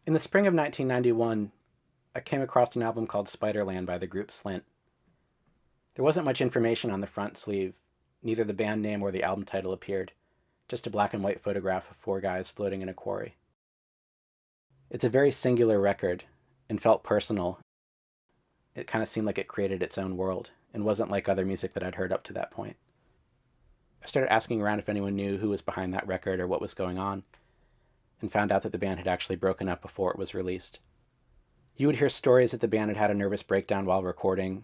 In the spring of 1991, I came across an album called Spiderland by the group Slint. There wasn't much information on the front sleeve. Neither the band name or the album title appeared, just a black and white photograph of four guys floating in a quarry. It's a very singular record and felt personal. It kind of seemed like it created its own world and wasn't like other music that I'd heard up to that point. I started asking around if anyone knew who was behind that record or what was going on, and found out that the band had actually broken up before it was released. You would hear stories that the band had had a nervous breakdown while recording,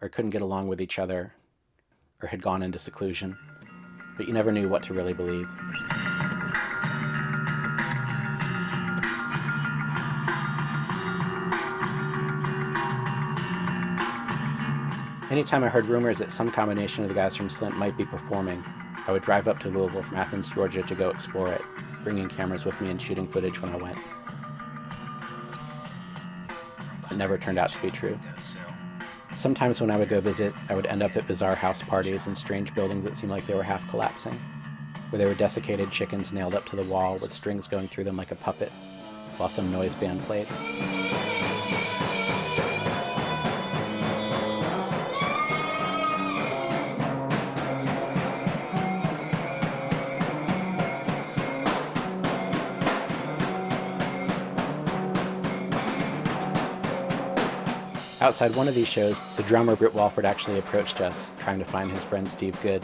or couldn't get along with each other, or had gone into seclusion, but you never knew what to really believe. Anytime I heard rumors that some combination of the guys from Slint might be performing, I would drive up to Louisville from Athens, Georgia to go explore it, bringing cameras with me and shooting footage when I went. It never turned out to be true. Sometimes when I would go visit, I would end up at bizarre house parties in strange buildings that seemed like they were half collapsing, where there were desiccated chickens nailed up to the wall with strings going through them like a puppet, while some noise band played. Outside one of these shows, the drummer Britt Walford actually approached us, trying to find his friend Steve Good.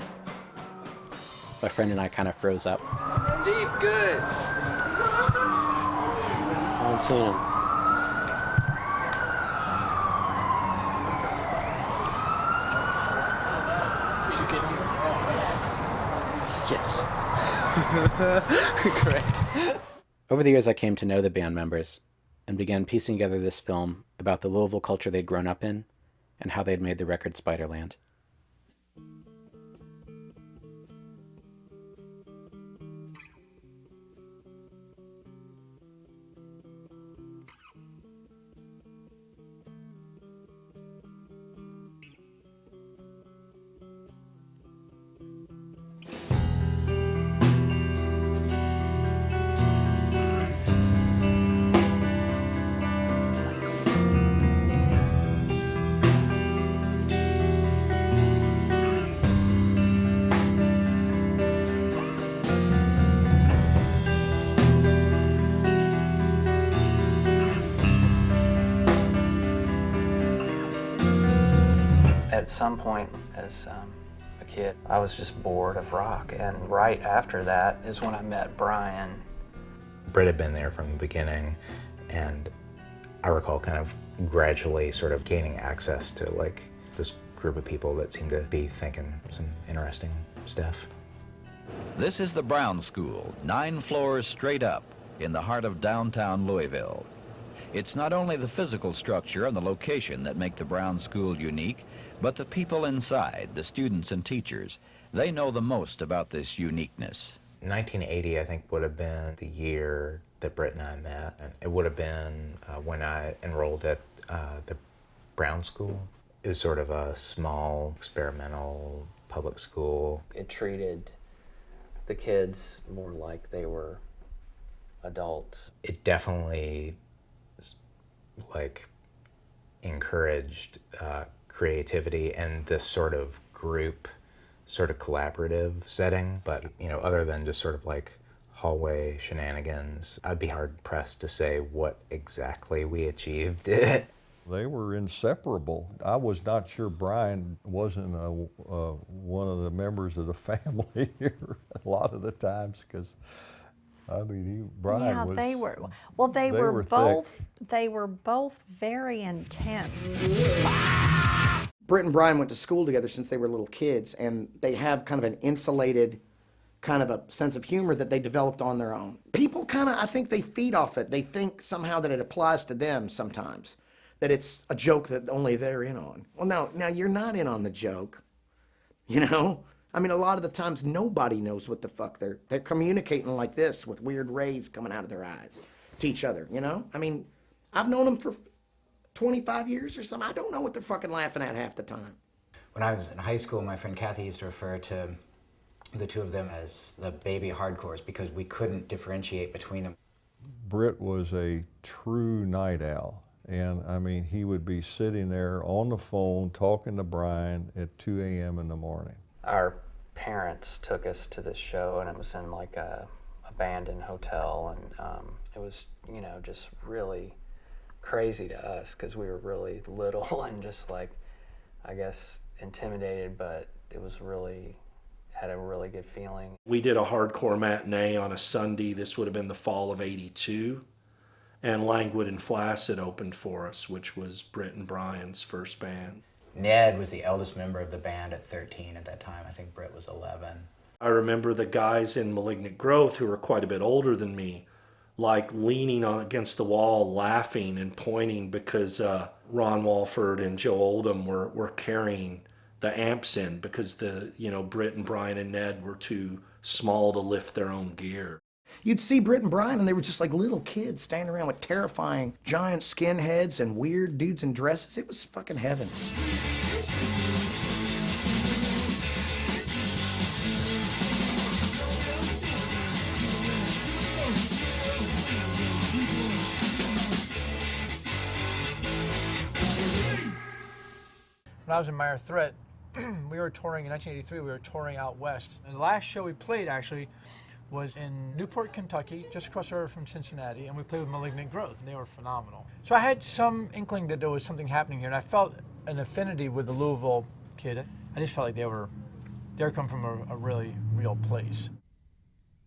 My friend and I kind of froze up. Steve Good! I haven't seen him. Yes. Correct. Over the years, I came to know the band members and began piecing together this film about the Louisville culture they'd grown up in and how they'd made the record Spiderland. At some point as a kid, I was just bored of rock, and right after that is when I met Brian. Britt had been there from the beginning, and I recall kind of gradually sort of gaining access to like this group of people that seemed to be thinking some interesting stuff. This is the Brown School, 9 floors straight up in the heart of downtown Louisville. It's not only the physical structure and the location that make the Brown School unique, but the people inside, the students and teachers. They know the most about this uniqueness. 1980, I think, would have been the year that Britt and I met. And it would have been when I enrolled at the Brown School. It was sort of a small, experimental public school. It treated the kids more like they were adults. It definitely like encouraged creativity and this sort of group, sort of collaborative setting. But, you know, other than just sort of like hallway shenanigans, I'd be hard pressed to say what exactly we achieved. They were inseparable. I was not sure Brian wasn't one of the members of the family here a lot of the times, because I mean, Brian was. They were. Well, they were both. Thick. They were both very intense. Britt and Brian went to school together since they were little kids, and they have kind of an insulated, kind of a sense of humor that they developed on their own. People kind of, I think they feed off it. They think somehow that it applies to them sometimes, that it's a joke that only they're in on. Well, now you're not in on the joke, you know? I mean, a lot of the times nobody knows what the fuck they're communicating like this with weird rays coming out of their eyes to each other, you know? I mean, I've known them for 25 years or something. I don't know what they're fucking laughing at half the time. When I was in high school, my friend Kathy used to refer to the two of them as the baby hardcores because we couldn't differentiate between them. Britt was a true night owl. And I mean, he would be sitting there on the phone talking to Brian at 2 a.m. in the morning. Our parents took us to this show, and it was in like a abandoned hotel, and it was, you know, just really crazy to us because we were really little and just like, I guess, intimidated, but it was really, had a really good feeling. We did a hardcore matinee on a Sunday. This would have been the fall of '82. And Languid and Flaccid opened for us, which was Britt and Brian's first band. Ned was the eldest member of the band at 13 at that time. I think Britt was 11. I remember the guys in Malignant Growth, who were quite a bit older than me, like leaning on against the wall, laughing and pointing because Ron Walford and Joe Oldham were carrying the amps in because Britt and Brian and Ned were too small to lift their own gear. You'd see Britt and Brian, and they were just like little kids standing around with terrifying giant skinheads and weird dudes in dresses. It was fucking heaven. When I was in Minor Threat, we were touring in 1983. We were touring out west. And the last show we played actually was in Newport, Kentucky, just across the river from Cincinnati, and we played with Malignant Growth, and they were phenomenal. So I had some inkling that there was something happening here, and I felt an affinity with the Louisville kid. I just felt like they were coming from a really real place.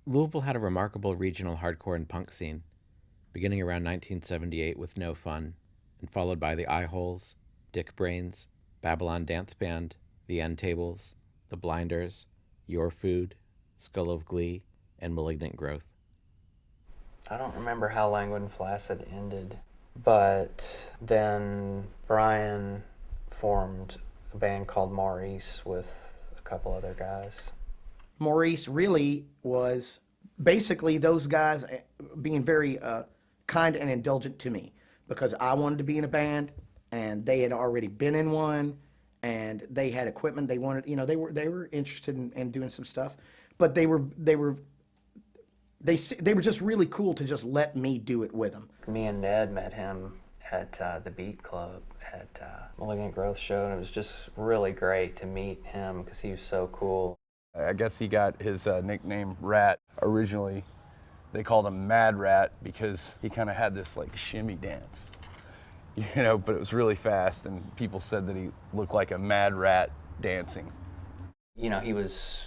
Louisville had a remarkable regional hardcore and punk scene, beginning around 1978 with No Fun, and followed by the Eye Holes, Dick Brains, Babylon Dance Band, The End Tables, The Blinders, Your Food, Skull of Glee, and Malignant Growth. I don't remember how Languid and Flaccid ended, but then Brian formed a band called Maurice with a couple other guys. Maurice really was basically those guys being very kind and indulgent to me because I wanted to be in a band and they had already been in one and they had equipment they wanted, they were interested in doing some stuff, but they were just really cool to just let me do it with them. Me and Ned met him at the Beat Club at Malignant Growth show, and it was just really great to meet him because he was so cool. I guess he got his nickname Rat. Originally, they called him Mad Rat because he kind of had this like shimmy dance, but it was really fast, and people said that he looked like a mad rat dancing. He was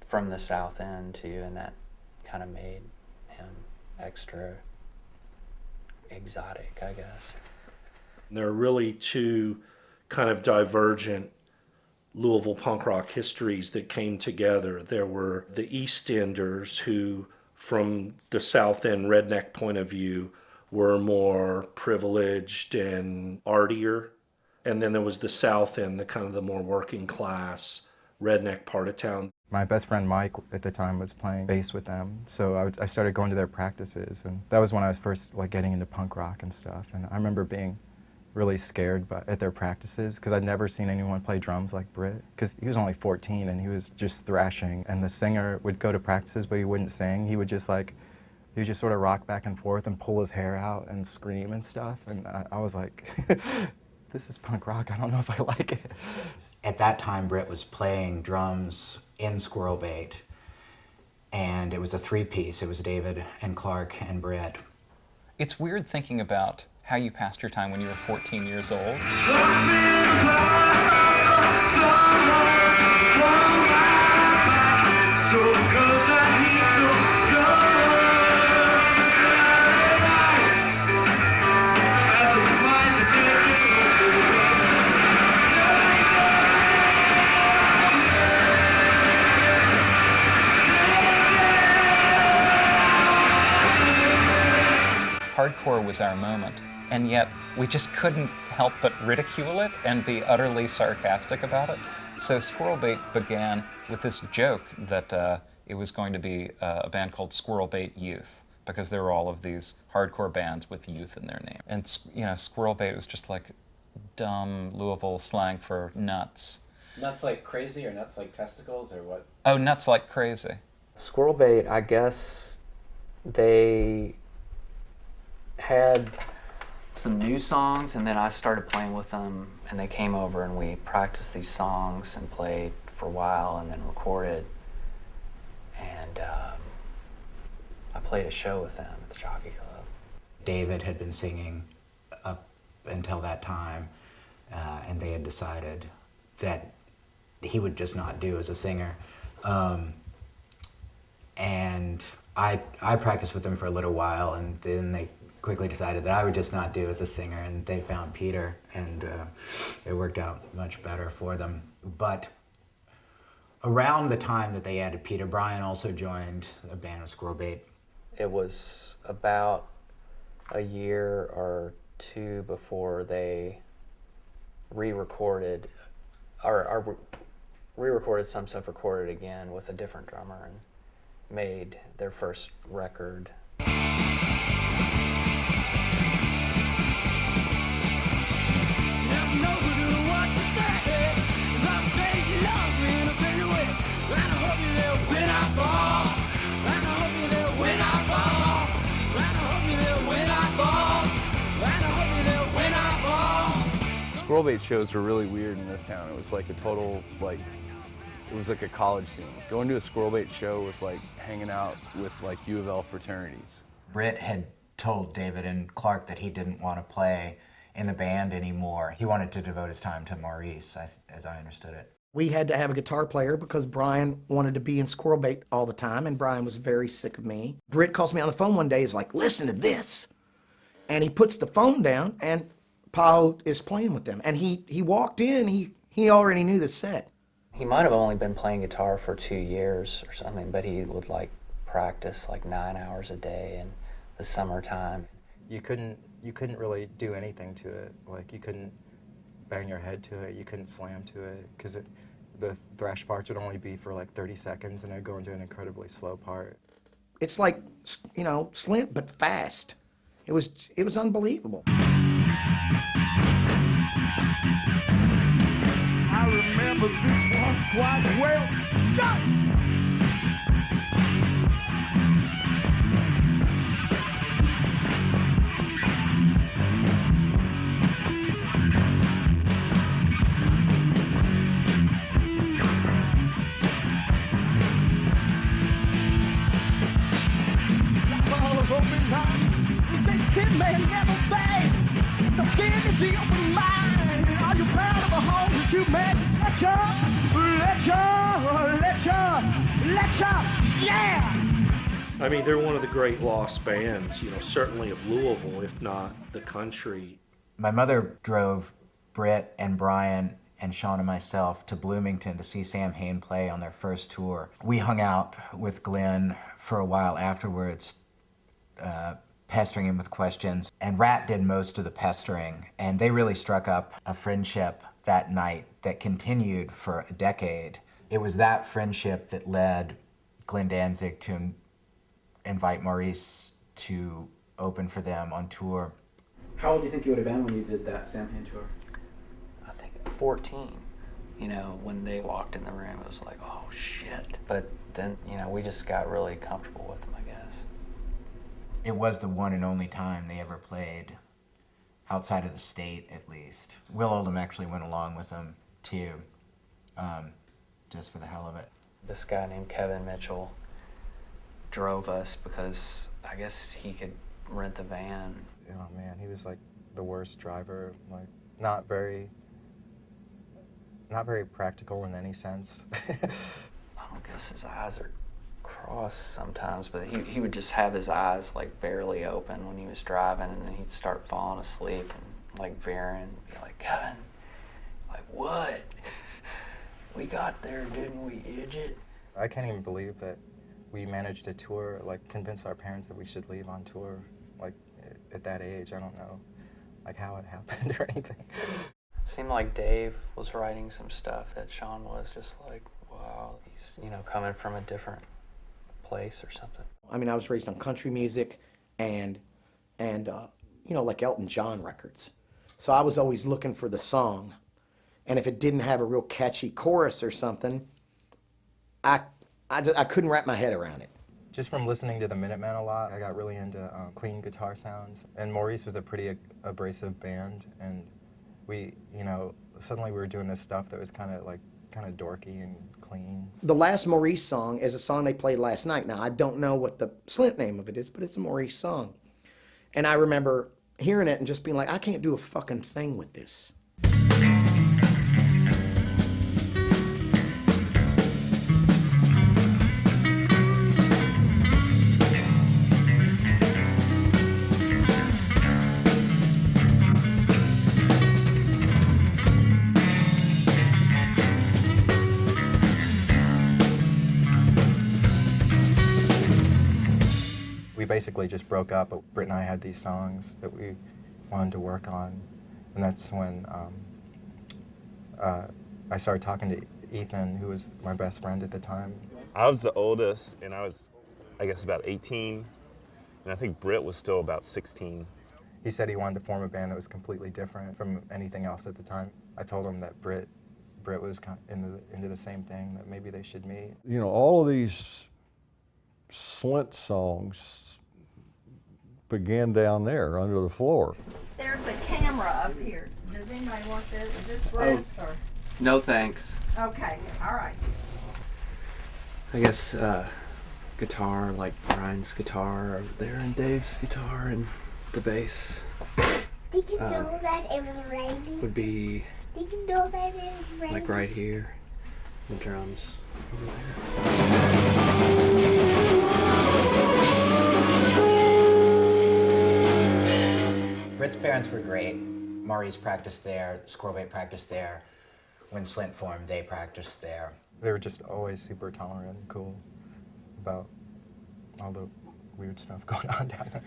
from the South End too, and that kind of made him extra exotic, I guess. There are really two kind of divergent Louisville punk rock histories that came together. There were the East Enders who, from the South End redneck point of view, were more privileged and artier. And then there was the South End, the kind of the more working class redneck part of town. My best friend Mike at the time was playing bass with them, so I started going to their practices, and that was when I was first getting into punk rock and stuff. And I remember being really scared at their practices because I'd never seen anyone play drums like Britt, because he was only 14 and he was just thrashing. And the singer would go to practices, but he wouldn't sing. He would just sort of rock back and forth and pull his hair out and scream and stuff. And I was like, this is punk rock. I don't know if I like it. At that time, Britt was playing drums in Squirrel Bait, and it was a three-piece. It was David and Clark and Britt. It's weird thinking about how you passed your time when you were 14 years old. Hardcore was our moment, and yet we just couldn't help but ridicule it and be utterly sarcastic about it. So Squirrel Bait began with this joke that it was going to be a band called Squirrel Bait Youth, because there were all of these hardcore bands with youth in their name. And Squirrel Bait was just like dumb Louisville slang for nuts. Nuts like crazy or nuts like testicles or what? Oh, nuts like crazy. Squirrel Bait, I guess they had some new songs, and then I started playing with them, and they came over and we practiced these songs and played for a while and then recorded. And I played a show with them at the Jockey Club. David had been singing up until that time, and they had decided that he would just not do as a singer. And I practiced with them for a little while, and then they quickly decided that I would just not do as a singer, and they found Peter, and it worked out much better for them. But around the time that they added Peter, Brian also joined a band with Squirrel Bait. It was about a year or two before they re-recorded some stuff, recorded again with a different drummer, and made their first record. Squirrel bait shows were really weird in this town. It was like a total, it was like a college scene. Going to a squirrel bait show was like hanging out with like U of L fraternities. Britt had told David and Clark that he didn't want to play in the band anymore. He wanted to devote his time to Maurice, as I understood it. We had to have a guitar player because Brian wanted to be in Squirrel Bait all the time, and Brian was very sick of me. Britt calls me on the phone one day, he's like, listen to this. And he puts the phone down, and Pao is playing with them. And he walked in, he already knew the set. He might have only been playing guitar for 2 years or something, but he would like practice like 9 hours a day in the summertime. You couldn't really do anything to it. Like, you couldn't bang your head to it, you couldn't slam to it, because the thrash parts would only be for like 30 seconds, and it'd go into an incredibly slow part. It's like, you know, Slint, but fast. It was unbelievable. I remember this one quite well. Go! I mean, they're one of the great lost bands, you know, certainly of Louisville, if not the country. My mother drove Britt and Brian and Sean and myself to Bloomington to see Sam Hain play on their first tour. We hung out with Glenn for a while afterwards, pestering him with questions, and Rat did most of the pestering, and they really struck up a friendship that night that continued for a decade. It was that friendship that led Glenn Danzig to invite Maurice to open for them on tour. How old do you think you would have been when you did that Sam Hain tour? I think 14. You know, when they walked in the room, it was like, oh shit. But then, you know, we just got really comfortable with them, I guess. It was the one and only time they ever played outside of the state, at least. Will Oldham actually went along with them too, just for the hell of it. This guy named Kevin Mitchell drove us because I guess he could rent the van. Oh man, he was like the worst driver, like not very practical in any sense. I don't guess his eyes are crossed sometimes, but he would just have his eyes like barely open when he was driving, and then he'd start falling asleep and like veering, be like, Kevin, like what? We got there, didn't we, idiot? I can't even believe that we managed to tour, like convince our parents that we should leave on tour, like at that age. I don't know, like how it happened or anything. It seemed like Dave was writing some stuff that Sean was just like, wow, he's, you know, coming from a different place or something. I mean, I was raised on country music and you know, like Elton John records. So I was always looking for the song. And if it didn't have a real catchy chorus or something, I couldn't wrap my head around it. just from listening to the Minutemen a lot, I got really into clean guitar sounds. And Maurice was a pretty abrasive band, and we, suddenly we were doing this stuff that was kind of dorky and clean. The last Maurice song is a song they played last night. Now, I don't know what the Slint name of it is, but it's a Maurice song. And I remember hearing it and just being like, I can't do a fucking thing with this. We basically just broke up, but Britt and I had these songs that we wanted to work on, and that's when I started talking to Ethan, who was my best friend at the time. I was the oldest, and I was, I guess, about 18, and I think Britt was still about 16. He said he wanted to form a band that was completely different from anything else at the time. I told him that Britt was kind of into the same thing, that maybe they should meet. All of these Slint songs began down there under the floor. There's a camera up here. Does anybody want this? Is this Brett's or? No thanks. Okay, all right. I guess guitar, like Brian's guitar over there, and Dave's guitar, and the bass. Did you know that it was raining? Would be Did you know that it was raining? like right here. The drums over there. Britt's parents were great. Maurice practiced there, Squirrelbait practiced there. When Slint formed, they practiced there. They were just always super tolerant and cool about all the weird stuff going on down there.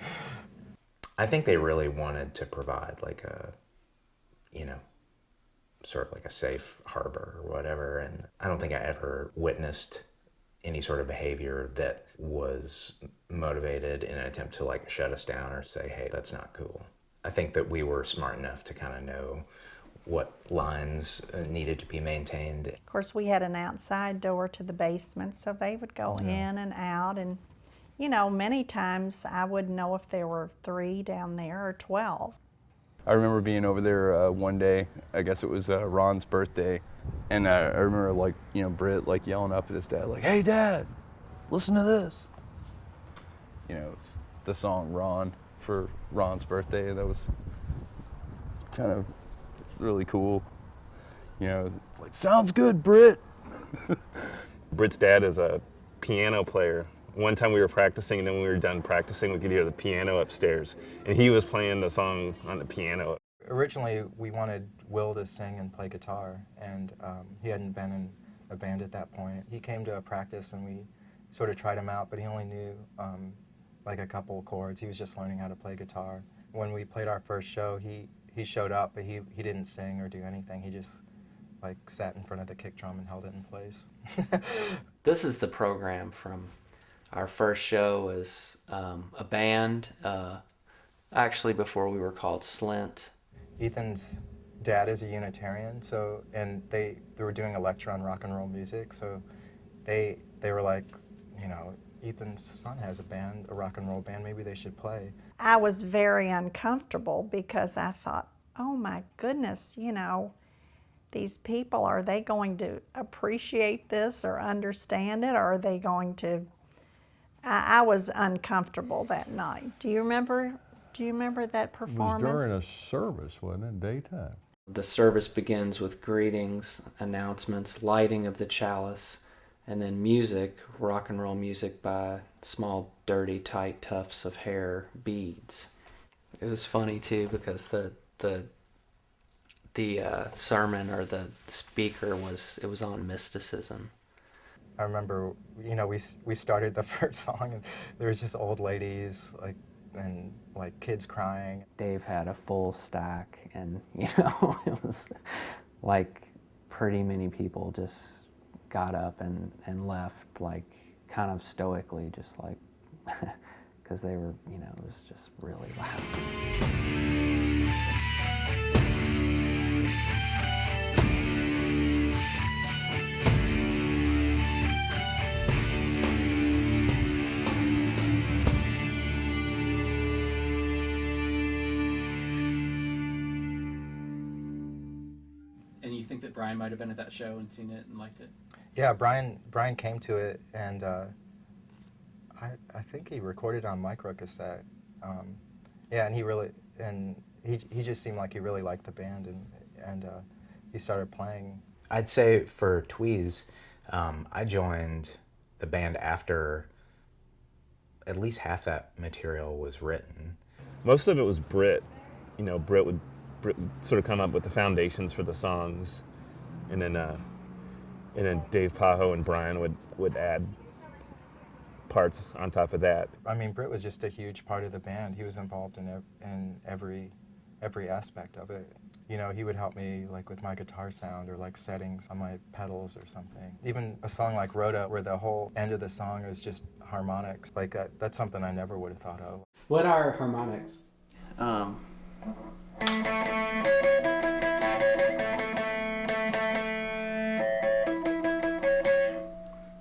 I think they really wanted to provide like a, sort of like a safe harbor or whatever. And I don't think I ever witnessed any sort of behavior that was motivated in an attempt to like shut us down or say, hey, that's not cool. I think that we were smart enough to kind of know what lines needed to be maintained. Of course, we had an outside door to the basement, so they would go in and out. And, many times I wouldn't know if there were 3 down there or 12. I remember being over there one day, I guess it was Ron's birthday, and I remember Britt yelling up at his dad like, hey Dad, listen to this. It's the song Ron for Ron's birthday. That was kind of really cool. It's like, sounds good, Britt. Britt's dad is a piano player. One time we were practicing, and then when we were done practicing, we could hear the piano upstairs, and he was playing the song on the piano. Originally, we wanted Will to sing and play guitar, and he hadn't been in a band at that point. He came to a practice, and we sort of tried him out, but he only knew like a couple of chords. He was just learning how to play guitar. When we played our first show, he showed up, but he didn't sing or do anything. He just sat in front of the kick drum and held it in place. This is the program from our first show. Was a band, actually before we were called Slint. Ethan's dad is a Unitarian, and they were doing electron rock and roll music, so they were like, Ethan's son has a band, a rock and roll band, maybe they should play. I was very uncomfortable because I thought, oh my goodness, these people, are they going to appreciate this or understand it, or are they going to... I was uncomfortable that night. Do you remember that performance? It was during a service, wasn't it? Daytime. The service begins with greetings, announcements, lighting of the chalice, and then music, rock and roll music by small, dirty, tight tufts of hair beads. It was funny too because the sermon or the speaker was on mysticism. I remember, we started the first song and there was just old ladies and kids crying. Dave had a full stack, and it was like pretty many people just got up and left kind of stoically, just because they were, it was just really loud. think that Brian might have been at that show and seen it and liked it? Yeah, Brian came to it, and I think he recorded on micro cassette. Yeah, and he just seemed like he really liked the band, and he started playing. I'd say for Tweez, I joined the band after at least half that material was written. Most of it was Britt. You know, Britt would sort of come up with the foundations for the songs, and then Dave Pajo and Brian would add parts on top of that. I mean, Britt was just a huge part of the band. He was involved in every aspect of it. You know, he would help me like with my guitar sound or like settings on my pedals or something. Even a song like Rhoda, where the whole end of the song is just harmonics, like that's something I never would have thought of. What are harmonics?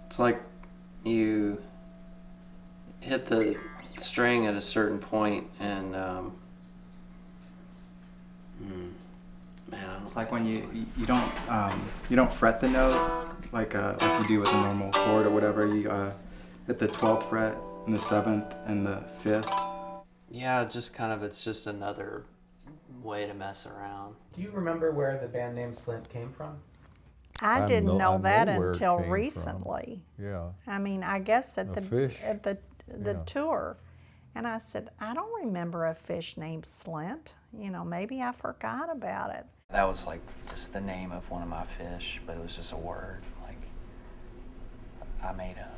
It's like you hit the string at a certain point and It's like when you don't fret the note like you do with a normal chord or whatever. You hit the 12th fret and the 7th and the 5th. yeah, just kind of, it's just another way to mess around. Do you remember where the band name Slint came from? I didn't know that where it until came from. recently. Yeah. I mean, I guess at the fish. the tour, and I said, I don't remember a fish named Slint. You know, maybe I forgot about it. That was like just the name of one of my fish, but it was just a word like I made up.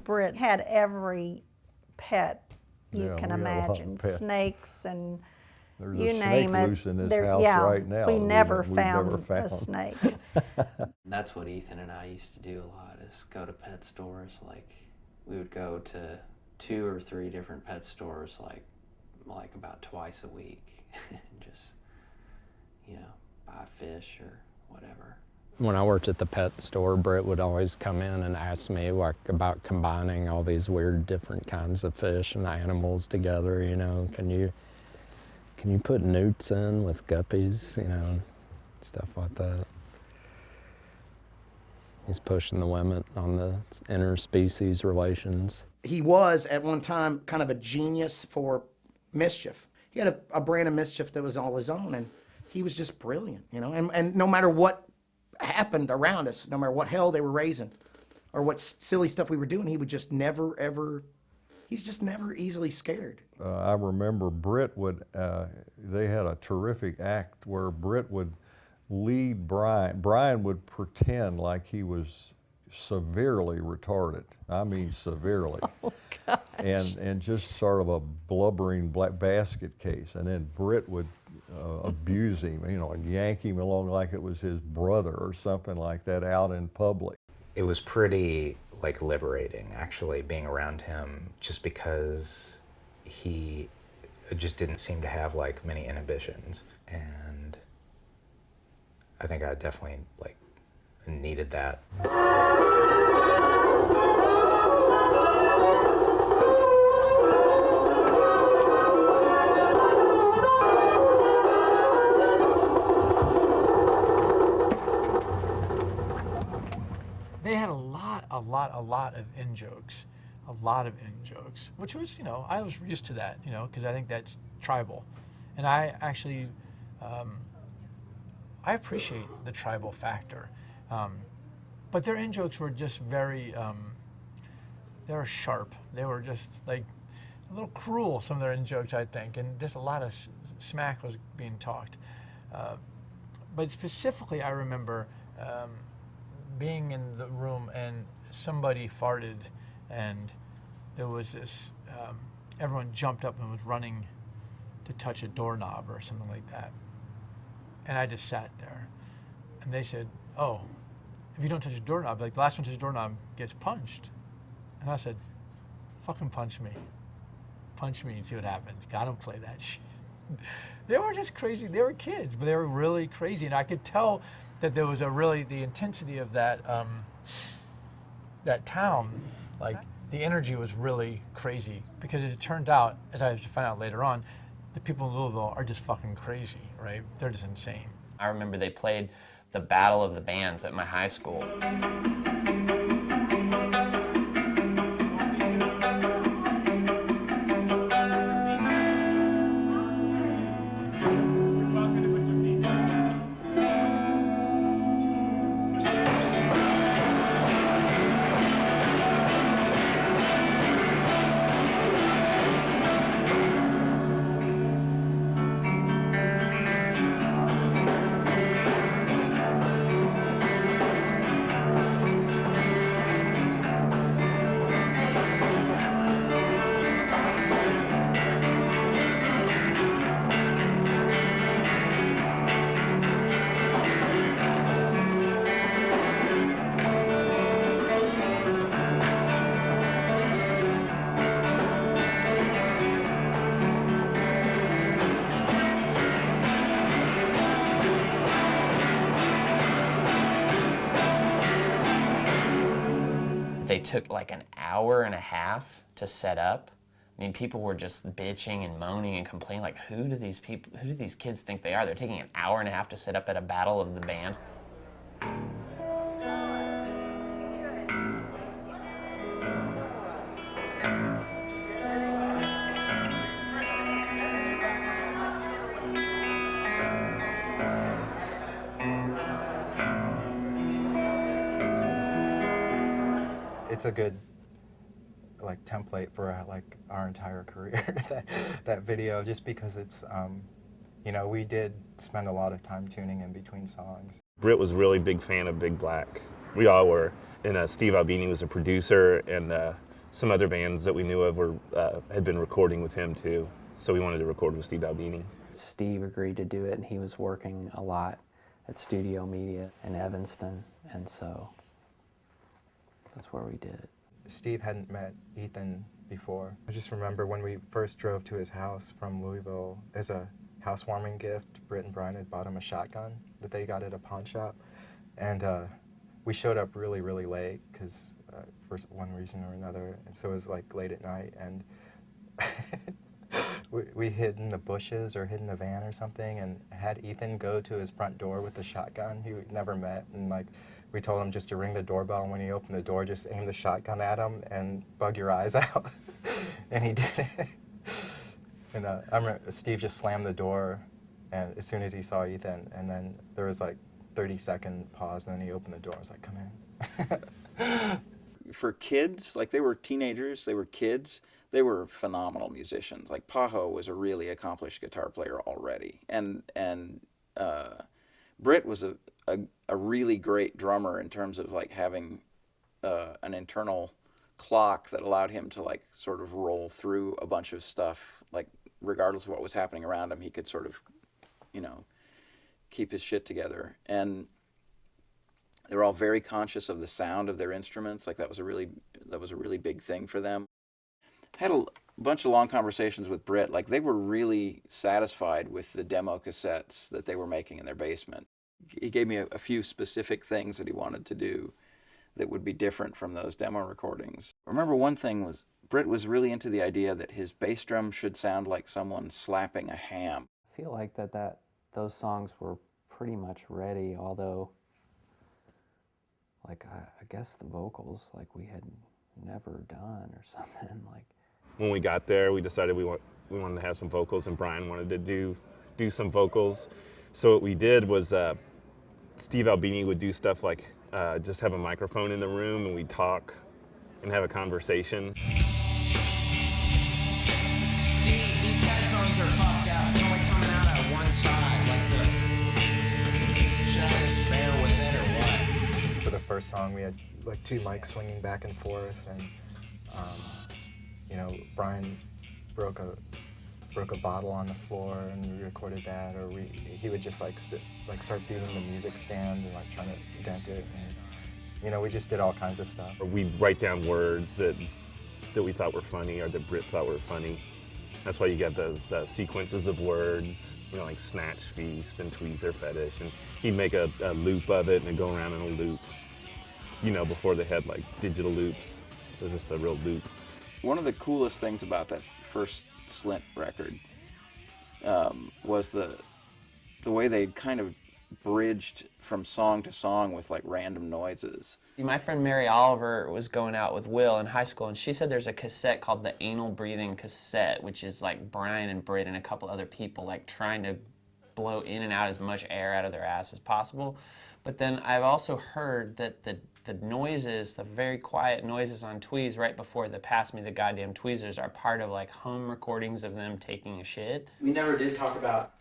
Britt had every pet you Yeah, can we had a lot of imagine, pets. snakes and There's you a name snake it. loose in this There- house yeah, right now. we that never we've found never a found. snake. That's what Ethan and I used to do a lot, is go to pet stores. Like we would go to 2 or 3 different pet stores like about twice a week and just, you know, buy fish or whatever. When I worked at the pet store, Britt would always come in and ask me like about combining all these weird different kinds of fish and animals together, you know. Can you put newts in with guppies, you know, stuff like that. He's pushing the limit on the interspecies relations. He was at one time kind of a genius for mischief. He had a brand of mischief that was all his own, and he was just brilliant, you know. And no matter what happened around us, no matter what hell they were raising or what silly stuff we were doing, he would just never, ever, he's just never easily scared. I remember Britt would, they had a terrific act where Britt would lead Brian. Brian would pretend like he was severely retarded. I mean severely. Oh, gosh. And just sort of a blubbering black basket case. And then Britt would abuse him, you know, and yank him along like it was his brother or something like that out in public. It was pretty like liberating actually being around him, just because he just didn't seem to have like many inhibitions, and I think I definitely like needed that. They had a lot of in-jokes. A lot of in-jokes, which was, you know, I was used to that, you know, because I think that's tribal. And I actually, I appreciate the tribal factor. But their in-jokes were just very, they were sharp. They were just like a little cruel, some of their in-jokes, I think, and just a lot of smack was being talked. But specifically, I remember being in the room and somebody farted, and there was this, everyone jumped up and was running to touch a doorknob or something like that. And I just sat there. And they said, oh, if you don't touch a doorknob, like the last one to touch a doorknob gets punched. And I said, fucking punch me. Punch me and see what happens. I don't play that shit. They were just crazy. They were kids, but they were really crazy. And I could tell that there was the intensity of that, that town, like the energy was really crazy, because it turned out, as I found out later on, the people in Louisville are just fucking crazy, right? They're just insane. I remember they played the Battle of the Bands at my high school. They took like an hour and a half to set up. I mean, people were just bitching and moaning and complaining, like, who do these kids think they are? They're taking an hour and a half to set up at a Battle of the Bands. It's a good like template for like our entire career, that video, just because it's you know, we did spend a lot of time tuning in between songs. Britt was a really big fan of Big Black. We all were. And Steve Albini was a producer, and some other bands that we knew of had been recording with him too. So we wanted to record with Steve Albini. Steve agreed to do it, and he was working a lot at Studio Media in Evanston, and so that's where we did it. Steve hadn't met Ethan before. I just remember when we first drove to his house from Louisville, as a housewarming gift, Britt and Brian had bought him a shotgun that they got at a pawn shop. And we showed up really, really late, because for one reason or another, and so it was like late at night, and we hid in the bushes or hid in the van or something, and had Ethan go to his front door with the shotgun he never met, and like, we told him just to ring the doorbell, and when he opened the door, just aim the shotgun at him and bug your eyes out. And he did it. And I remember Steve just slammed the door, and as soon as he saw Ethan, and then there was like 30-second pause, and then he opened the door. I was like, come in. For kids, like they were teenagers, they were kids, they were phenomenal musicians. Like Pajo was a really accomplished guitar player already, and Britt was a really great drummer in terms of like having an internal clock that allowed him to like sort of roll through a bunch of stuff, like regardless of what was happening around him, he could sort of, you know, keep his shit together. And they were all very conscious of the sound of their instruments. Like that was a really big thing for them. I had a bunch of long conversations with Britt. Like they were really satisfied with the demo cassettes that they were making in their basement. He gave me a few specific things that he wanted to do that would be different from those demo recordings. I remember one thing was Britt was really into the idea that his bass drum should sound like someone slapping a ham. I feel like those songs were pretty much ready, although like I guess the vocals like we had never done or something. Like when we got there, we decided we wanted to have some vocals, and Brian wanted to do some vocals. So what we did was Steve Albini would do stuff like just have a microphone in the room, and we'd talk and have a conversation. Steve, these headphones are fucked up. It's only coming out at one side. Should I just bear with it or what? For the first song, we had like two mics swinging back and forth, and you know, Brian broke a bottle on the floor, and we recorded that, or he would just like start beating the music stand and like trying to dent it, and you know, we just did all kinds of stuff. Or we'd write down words that we thought were funny, or that Britt thought were funny. That's why you get those sequences of words, you know, like Snatch Feast and Tweezer Fetish, and he'd make a loop of it and it'd go around in a loop. You know, before they had like digital loops, it was just a real loop. One of the coolest things about that first Slint record was the way they kind of bridged from song to song with like random noises. My friend Mary Oliver was going out with Will in high school, and she said there's a cassette called the Anal Breathing Cassette, which is like Brian and Britt and a couple other people like trying to blow in and out as much air out of their ass as possible. But then I've also heard that the noises, the very quiet noises on Tweez right before the Pass Me the Goddamn Tweezers are part of like home recordings of them taking a shit. We never did talk about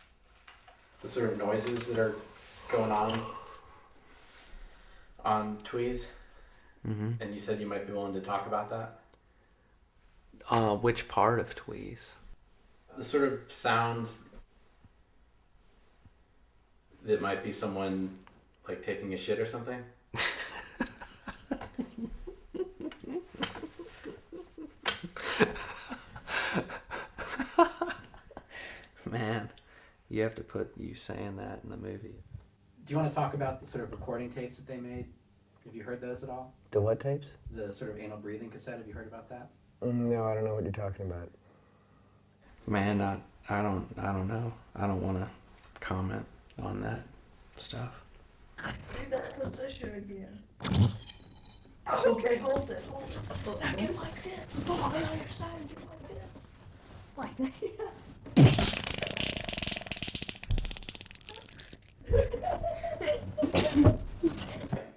the sort of noises that are going on Tweez. Mm-hmm. And you said you might be willing to talk about that? Which part of Tweez? The sort of sounds that might be someone like taking a shit or something. Man, you have to put you saying that in the movie. Do you want to talk about the sort of recording tapes that they made? Have you heard those at all? The what tapes? The sort of anal breathing cassette. Have you heard about that? No, I don't know what you're talking about. Man, I don't know. I don't want to comment on that stuff. Do that position again. Okay, hold it. Now get like this. Go on the other side and get like this. Like that.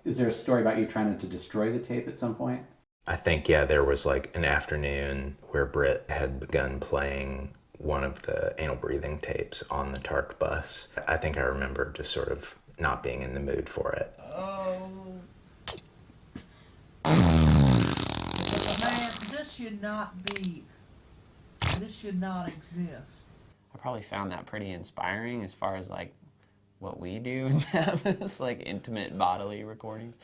Is there a story about you trying to destroy the tape at some point? I think, yeah, there was like an afternoon where Britt had begun playing one of the anal breathing tapes on the TARC bus. I think I remember just sort of not being in the mood for it. Oh. Man, this should not be. This should not exist. I probably found that pretty inspiring as far as like what we do in Memphis, like intimate bodily recordings.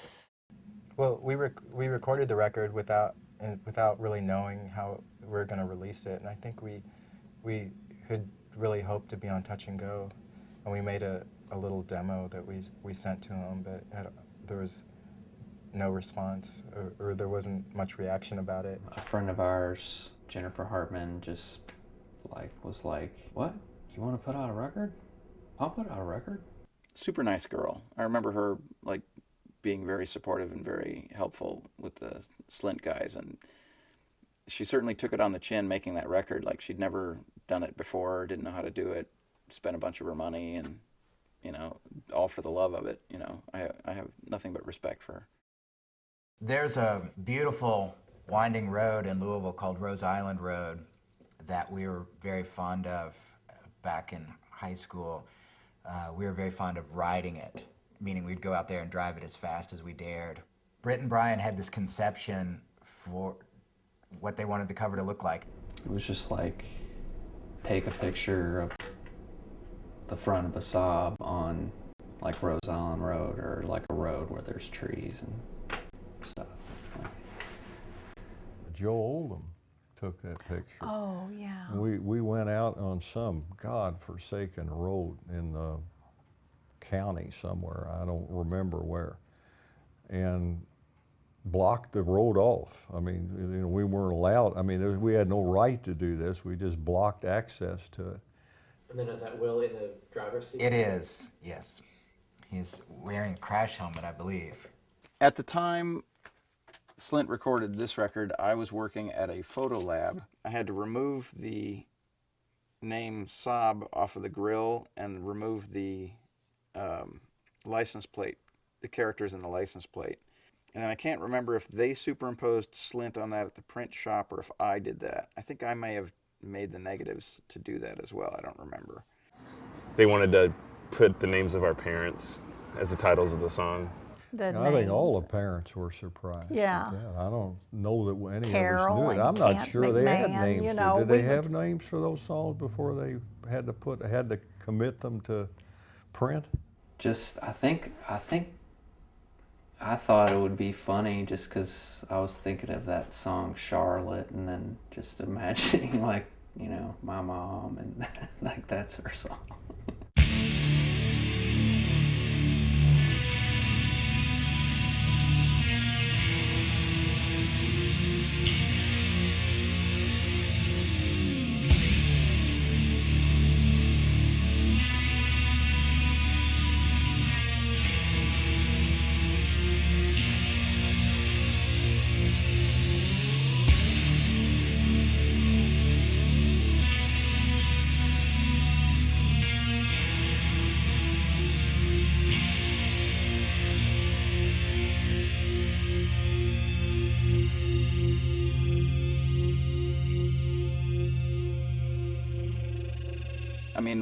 Well, we recorded the record without really knowing how we were going to release it, and I think we had really hoped to be on Touch and Go, and we made a little demo that we sent to them, but there was no response, or there wasn't much reaction about it. A friend of ours, Jennifer Hartman, just was like, "What? You want to put out a record? I'll put out a record." Super nice girl. I remember her like being very supportive and very helpful with the Slint guys, and she certainly took it on the chin making that record. Like she'd never done it before, didn't know how to do it, spent a bunch of her money, and all for the love of it. I have nothing but respect for her. There's a beautiful winding road in Louisville called Rose Island Road that we were very fond of back in high school. We were very fond of riding it, meaning we'd go out there and drive it as fast as we dared. Britt and Brian had this conception for what they wanted the cover to look like. It was just like, take a picture of the front of a Saab on like Rose Island Road, or like a road where there's trees and stuff. Joe Oldham took that picture. Oh, yeah. We went out on some godforsaken road in the county somewhere, I don't remember where, and blocked the road off. I mean, we weren't allowed, we had no right to do this, we just blocked access to it. And then is that Will in the driver's seat? It is, yes. He's wearing a crash helmet, I believe. At the time Slint recorded this record, I was working at a photo lab. I had to remove the name Saab off of the grill and remove the license plate, the characters in the license plate. And I can't remember if they superimposed Slint on that at the print shop or if I did that. I think I may have made the negatives to do that as well. I don't remember. They wanted to put the names of our parents as the titles of the song. I think all the parents were surprised. Yeah. I don't know that any Carol of us knew it. I'm not Kent sure they had McMahon, names. Did they have names for those songs before they had to commit them to print? Just, I thought it would be funny just because I was thinking of that song Charlotte, and then just imagining like, my mom, and like that's her song.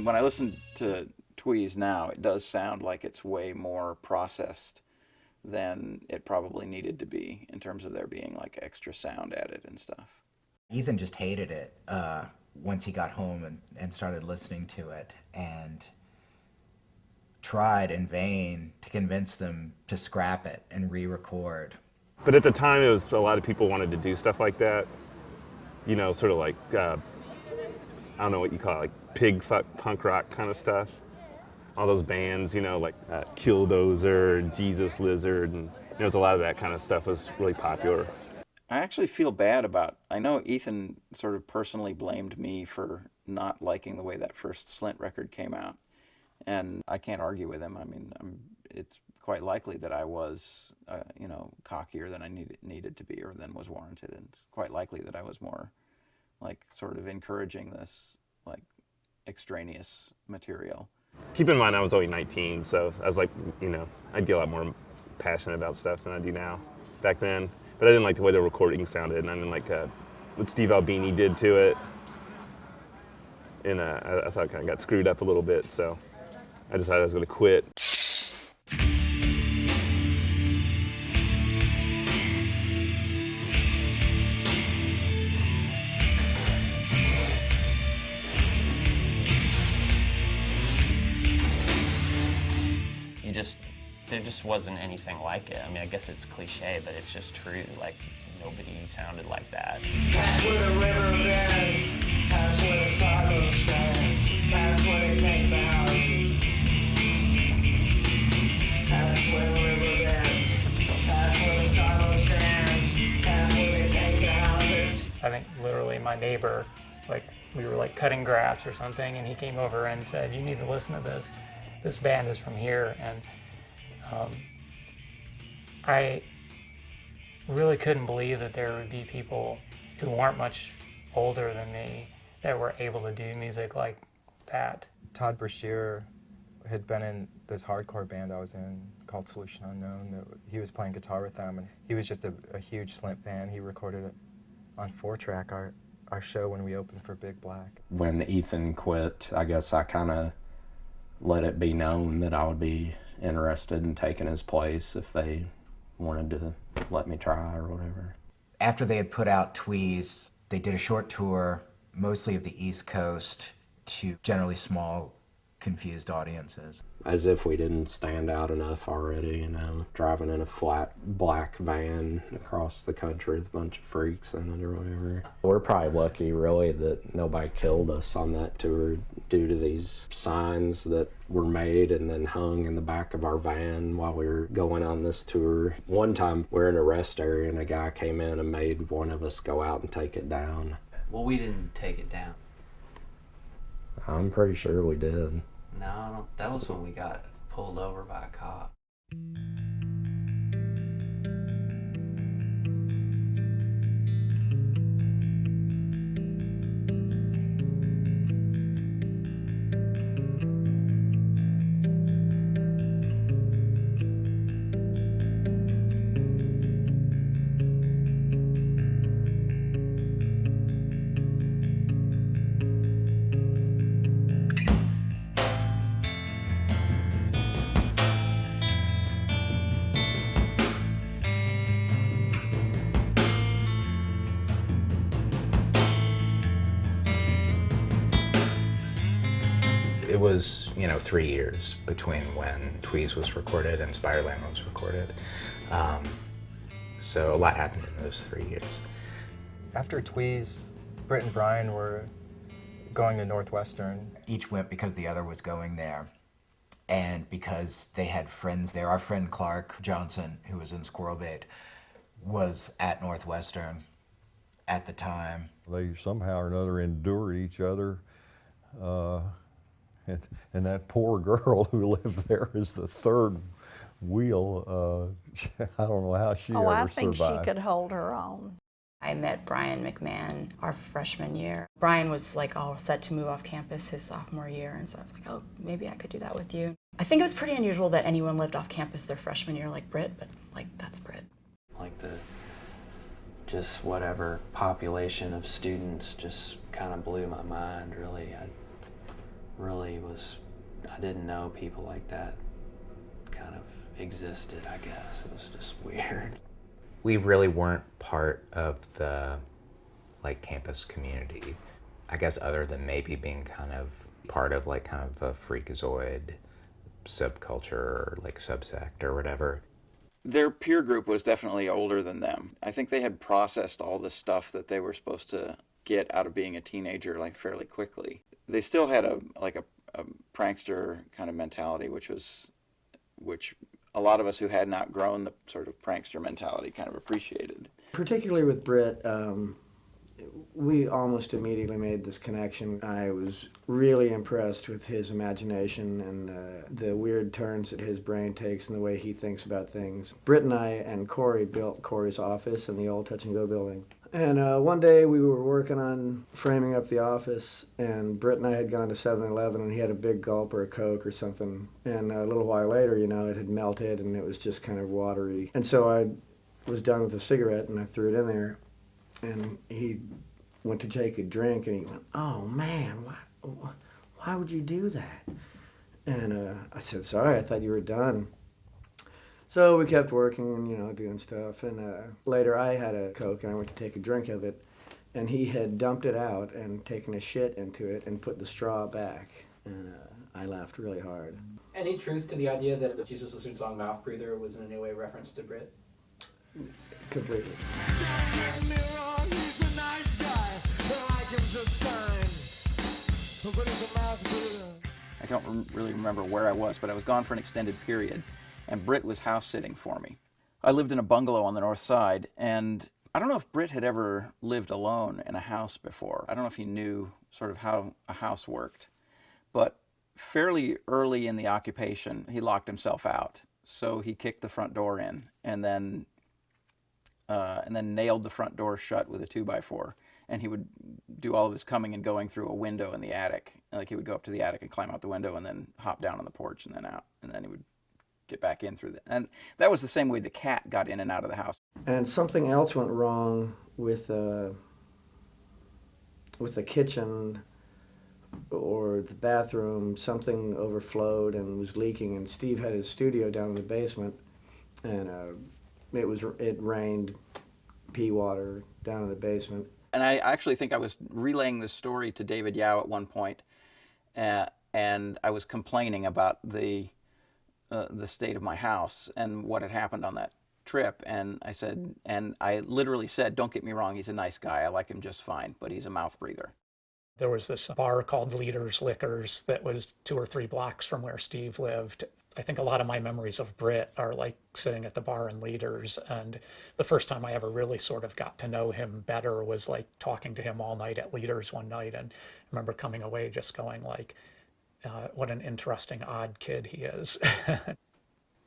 when I listen to Tweez now, it does sound like it's way more processed than it probably needed to be in terms of there being like extra sound added and stuff. Ethan just hated it once he got home and started listening to it, and tried in vain to convince them to scrap it and re-record. But at the time, it was a lot of people wanted to do stuff like that. You know, sort of like, I don't know what you call it, like pig fuck punk rock kind of stuff. All those bands, you know, like Killdozer, Jesus Lizard, and there was a lot of that kind of stuff was really popular. I actually feel bad about, I know Ethan sort of personally blamed me for not liking the way that first Slint record came out. And I can't argue with him. I mean, it's quite likely that I was, you know, cockier than I needed to be or than was warranted. And it's quite likely that I was more, like, sort of encouraging this, like, extraneous material. Keep in mind, I was only 19, so I was like, you know, I'd get a lot more passionate about stuff than I do now back then. But I didn't like the way the recording sounded, and I didn't like what Steve Albini did to it. And I thought it kind of got screwed up a little bit, so I decided I was going to quit. There just wasn't anything like it. I mean, I guess it's cliche, but it's just true. Like, nobody sounded like that. Past where the river bends, past where the silo stands, past where they paint the houses. Past where the river bends, past where the silo stands, past where they paint the houses. I think literally my neighbor, like, we were like cutting grass or something, and he came over and said, "You need to listen to this. This band is from here." And I really couldn't believe that there would be people who weren't much older than me that were able to do music like that. Todd Brashear had been in this hardcore band I was in called Solution Unknown. He was playing guitar with them, and he was just a huge Slint fan. He recorded it on 4-track, our show when we opened for Big Black. When Ethan quit, I guess I kind of let it be known that I would be interested in taking his place if they wanted to let me try or whatever. After they had put out Tweez, they did a short tour, mostly of the East Coast, to generally small, confused audiences. As if we didn't stand out enough already, you know, driving in a flat black van across the country with a bunch of freaks in it or whatever. We're probably lucky, really, that nobody killed us on that tour due to these signs that were made and then hung in the back of our van while we were going on this tour. One time, we're in a rest area and a guy came in and made one of us go out and take it down. Well, we didn't take it down. I'm pretty sure we did. No, I don't. That was when we got pulled over by a cop. It was, 3 years between when Tweez was recorded and Spiderland was recorded. So a lot happened in those 3 years. After Tweez, Britt and Brian were going to Northwestern. Each went because the other was going there, and because they had friends there. Our friend Clark Johnson, who was in Squirrel Bait, was at Northwestern at the time. They somehow or another endured each other. And that poor girl who lived there is the third wheel. I don't know how she ever I think survived. she could hold her own. I met Brian McMahon our freshman year. Brian was like all set to move off campus his sophomore year, and so I was like, oh, maybe I could do that with you. I think it was pretty unusual that anyone lived off campus their freshman year like Britt, but like that's Britt. Like just whatever population of students just kind of blew my mind, really. really was, I didn't know people like that kind of existed, I guess. It was just weird. We really weren't part of the like campus community, I guess, other than maybe being kind of part of like kind of a freakazoid subculture or like subsect or whatever. Their peer group was definitely older than them. I think they had processed all the stuff that they were supposed to get out of being a teenager like fairly quickly. They still had a prankster kind of mentality, which a lot of us who had not grown the sort of prankster mentality kind of appreciated. Particularly with Britt, we almost immediately made this connection. I was really impressed with his imagination and the weird turns that his brain takes and the way he thinks about things. Britt and I and Corey built Corey's office in the old Touch and Go building. And one day we were working on framing up the office, and Britt and I had gone to 7-Eleven, and he had a big gulp or a Coke or something. And a little while later, you know, it had melted and it was just kind of watery. And so I was done with the cigarette and I threw it in there. And he went to take a drink, and he went, "Oh man, why would you do that?" And I said, "Sorry, I thought you were done." So we kept working and, you know, doing stuff. And later I had a Coke, and I went to take a drink of it, and he had dumped it out and taken a shit into it and put the straw back. And I laughed really hard. Any truth to the idea that the Jesus Lizard song Mouth Breather was in any way reference to Brit? Completely. I don't really remember where I was, but I was gone for an extended period, and Britt was house sitting for me. I lived in a bungalow on the north side, and I don't know if Britt had ever lived alone in a house before. I don't know if he knew sort of how a house worked, but fairly early in the occupation, he locked himself out. So he kicked the front door in, and then nailed the front door shut with a 2x4. And he would do all of his coming and going through a window in the attic. Like he would go up to the attic and climb out the window and then hop down on the porch and then out. And then he would get back in through and that was the same way the cat got in and out of the house. And something else went wrong with the kitchen or the bathroom. Something overflowed and was leaking, and Steve had his studio down in the basement, and it rained pea water down in the basement. And I actually think I was relaying this story to David Yao at one point, and I was complaining about the state of my house and what had happened on that trip. And I literally said, "Don't get me wrong, he's a nice guy. I like him just fine, but he's a mouth breather." There was this bar called Leaders Liquors that was 2 or 3 blocks from where Steve lived. I think a lot of my memories of Britt are like sitting at the bar in Leaders, and the first time I ever really sort of got to know him better was like talking to him all night at Leaders one night, and I remember coming away just going like, what an interesting, odd kid he is.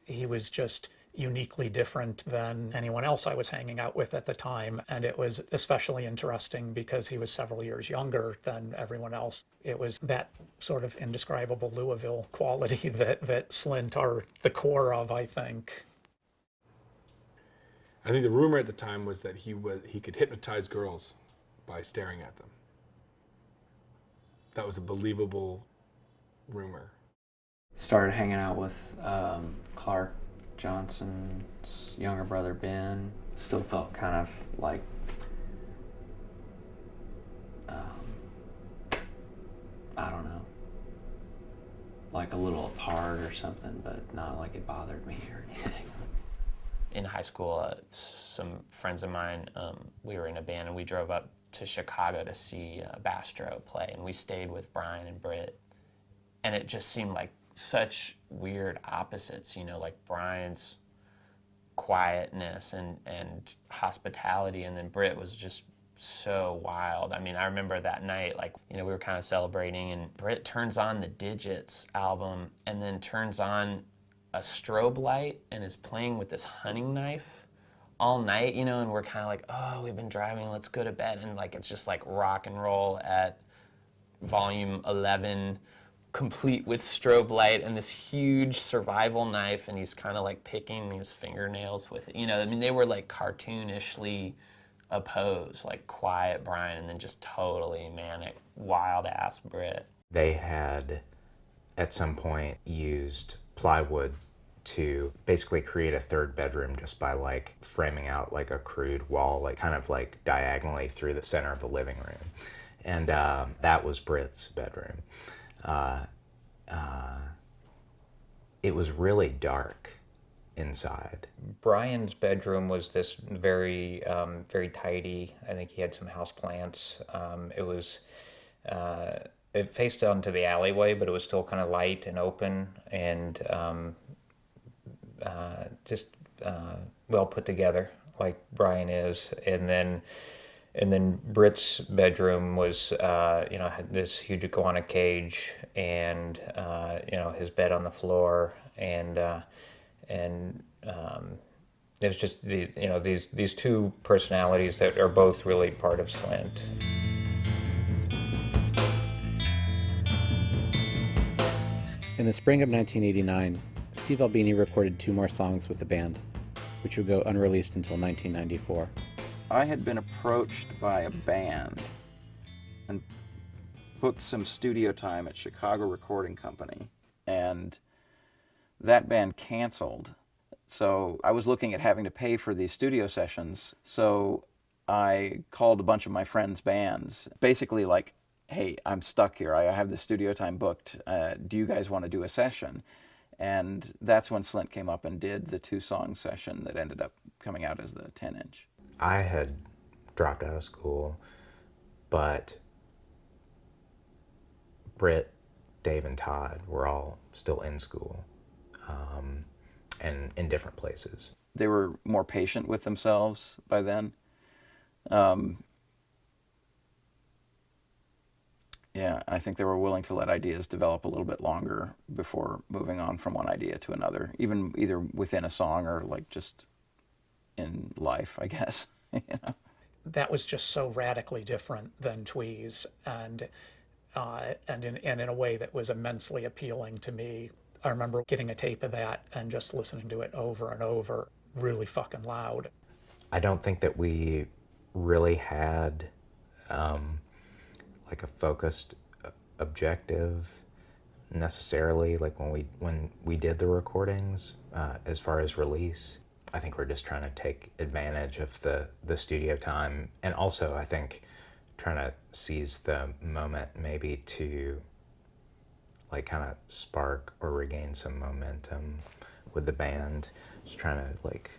He was just uniquely different than anyone else I was hanging out with at the time, and it was especially interesting because he was several years younger than everyone else. It was that sort of indescribable Louisville quality that Slint are the core of, I think. I think the rumor at the time was that he could hypnotize girls by staring at them. That was a believable rumor. Started hanging out with Clark Johnson's younger brother, Ben. Still felt kind of like I don't know, like a little apart or something, but not like it bothered me or anything. In high school, some friends of mine, we were in a band and we drove up to Chicago to see Bastro play, and we stayed with Brian and Britt, and it just seemed like such weird opposites, you know, like Brian's quietness and hospitality, and then Britt was just so wild. I mean, I remember that night, like, you know, we were kind of celebrating, and Britt turns on the Digits album and then turns on a strobe light and is playing with this hunting knife all night, you know, and we're kind of like, oh, we've been driving, let's go to bed. And like, it's just like rock and roll at volume 11, complete with strobe light and this huge survival knife, and he's kind of like picking his fingernails with it. You know, I mean, they were like cartoonishly opposed, like quiet Brian and then just totally manic, wild ass Britt. They had at some point used plywood to basically create a third bedroom just by like framing out like a crude wall, like kind of like diagonally through the center of the living room. And that was Britt's bedroom. It was really dark inside. Brian's bedroom was this very, very tidy. I think he had some house plants. It faced onto the alleyway, but it was still kind of light and open and just well put together, like Brian is. And then Britt's bedroom was, had this huge iguana cage and his bed on the floor, and it was just these two personalities that are both really part of Slint. In the spring of 1989, Steve Albini recorded 2 more songs with the band, which would go unreleased until 1994. I had been approached by a band and booked some studio time at Chicago Recording Company, and that band canceled. So I was looking at having to pay for these studio sessions, so I called a bunch of my friends' bands, basically like, hey, I'm stuck here. I have the studio time booked. Do you guys want to do a session? And that's when Slint came up and did the 2-song session that ended up coming out as the 10-inch. I had dropped out of school, but Britt, Dave, and Todd were all still in school and in different places. They were more patient with themselves by then. Yeah, I think they were willing to let ideas develop a little bit longer before moving on from one idea to another, even either within a song or like just in life, I guess. That was just so radically different than Tweez, and in a way that was immensely appealing to me. I remember getting a tape of that and just listening to it over and over, really fucking loud. I don't think that we really had like a focused objective necessarily, like when we did the recordings as far as release. I think we're just trying to take advantage of the studio time, and also I think trying to seize the moment maybe to like kind of spark or regain some momentum with the band, just trying to like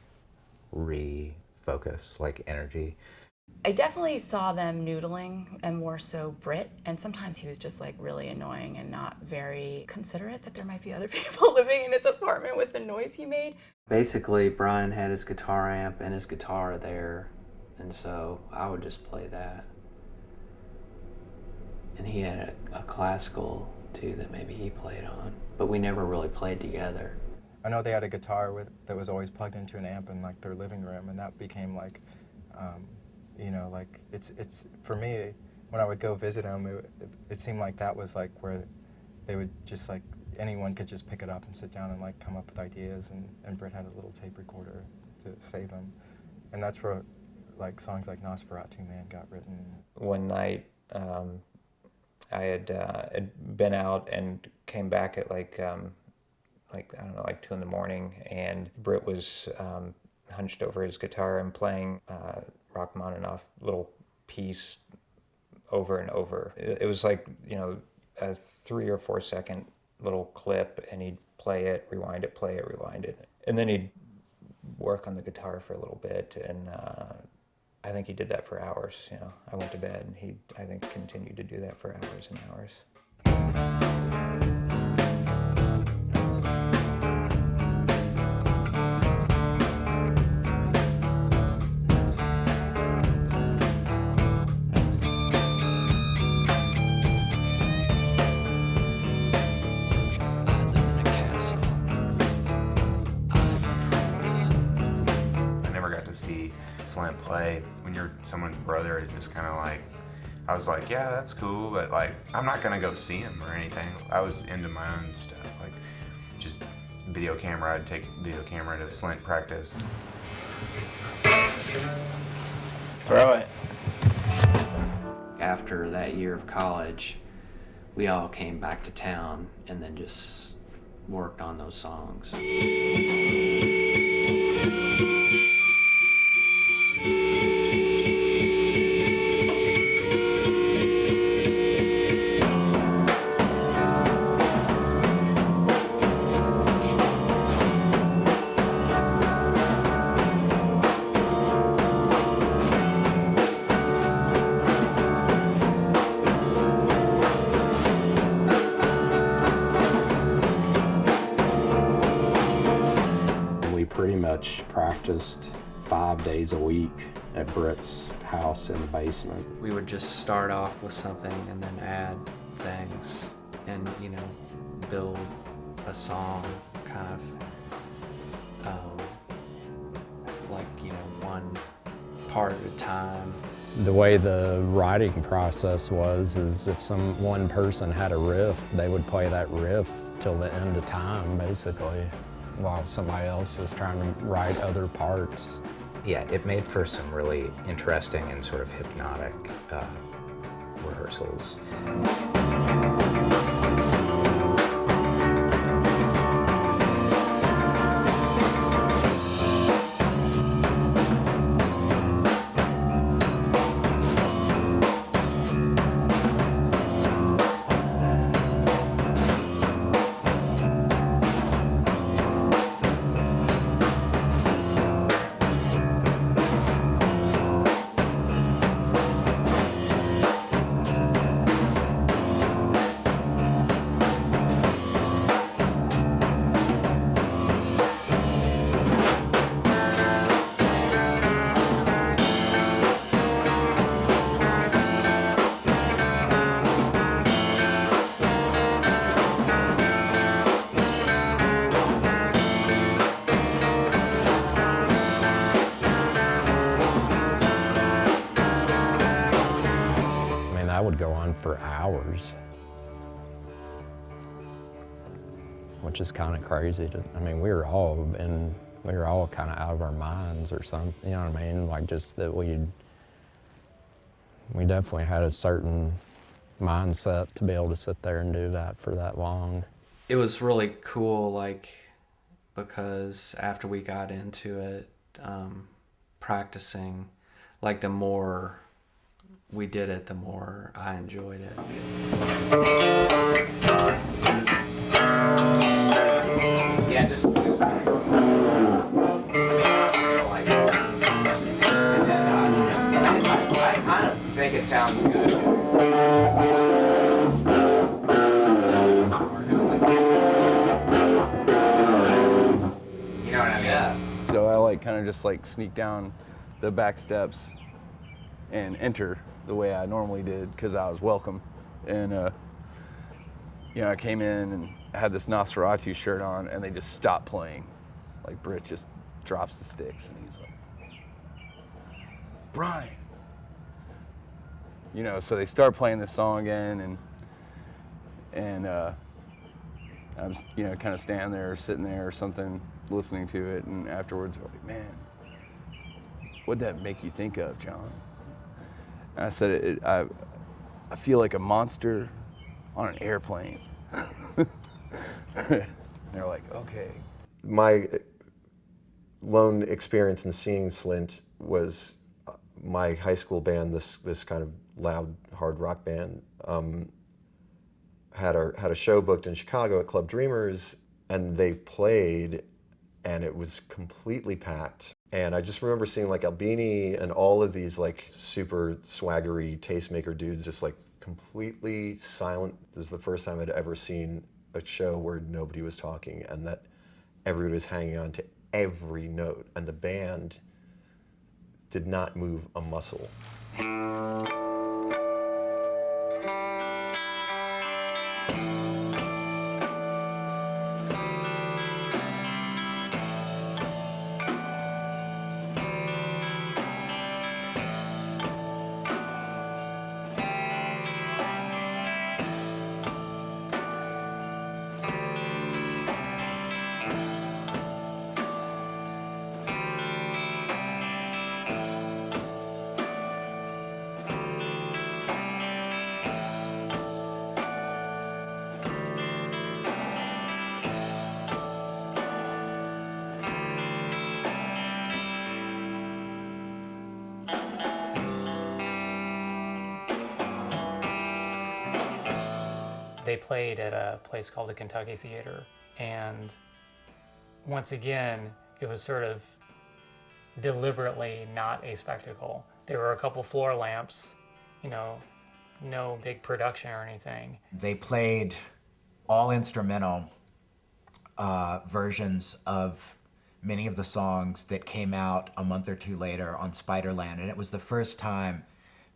refocus like energy. I definitely saw them noodling, and more so Britt, and sometimes he was just like really annoying and not very considerate that there might be other people living in his apartment with the noise he made. Basically, Brian had his guitar amp and his guitar there, and so I would just play that. And he had a classical too that maybe he played on, but we never really played together. I know they had a guitar that was always plugged into an amp in like their living room, and that became like, like it's for me, when I would go visit them, it seemed like that was like where they would just like, anyone could just pick it up and sit down and like come up with ideas, and Britt had a little tape recorder to save them. And that's where like songs like Nosferatu Man got written. One night, I had been out and came back at like I don't know, like 2 in the morning, and Britt was hunched over his guitar and playing Rachmaninoff little piece over and over. It was like, a 3 or 4 second little clip, and he'd play it, rewind it, play it, rewind it. And then he'd work on the guitar for a little bit, and I think he did that for hours. I went to bed, and he, I think, continued to do that for hours and hours. Slint play. When you're someone's brother, it's just kind of like, I was like, yeah, that's cool, but like, I'm not gonna go see him or anything. I was into my own stuff, like just video camera. I'd take video camera to Slint practice. Throw it. After that year of college, we all came back to town and then just worked on those songs. Pretty much practiced 5 days a week at Britt's house in the basement. We would just start off with something and then add things and, you know, build a song kind of like, you know, one part at a time. The way the writing process is if one person had a riff, they would play that riff till the end of time, basically, while somebody else was trying to write other parts. Yeah, it made for some really interesting and sort of hypnotic rehearsals. That would go on for hours, which is kind of crazy. I mean, we were all kind of out of our minds or something, you know what I mean? Like just that we definitely had a certain mindset to be able to sit there and do that for that long. It was really cool, like, because after we got into it, practicing, like the more we did it, the more I enjoyed it. Yeah, just like, and then I kind of think it sounds good. You know what I mean? Yeah. So I like kind of just like sneak down the back steps and enter the way I normally did because I was welcome. And you know, I came in and had this Nosferatu shirt on and they just stopped playing. Like Britt just drops the sticks and he's like, Brian. You know, so they start playing this song again and I was, you know, kind of standing there, sitting there or something, listening to it, and afterwards I'm like, man, what'd that make you think of, John? And I said, I feel like a monster on an airplane. They're like, okay. My lone experience in seeing Slint was my high school band, this kind of loud hard rock band, had a show booked in Chicago at Club Dreamers, and they played, and it was completely packed. And I just remember seeing like Albini and all of these like super swaggery tastemaker dudes just like completely silent. This was the first time I'd ever seen a show where nobody was talking and that everybody was hanging on to every note, and the band did not move a muscle. They played at a place called the Kentucky Theater, and once again, it was sort of deliberately not a spectacle. There were a couple floor lamps, you know, no big production or anything. They played all instrumental versions of many of the songs that came out a month or two later on Spiderland, and it was the first time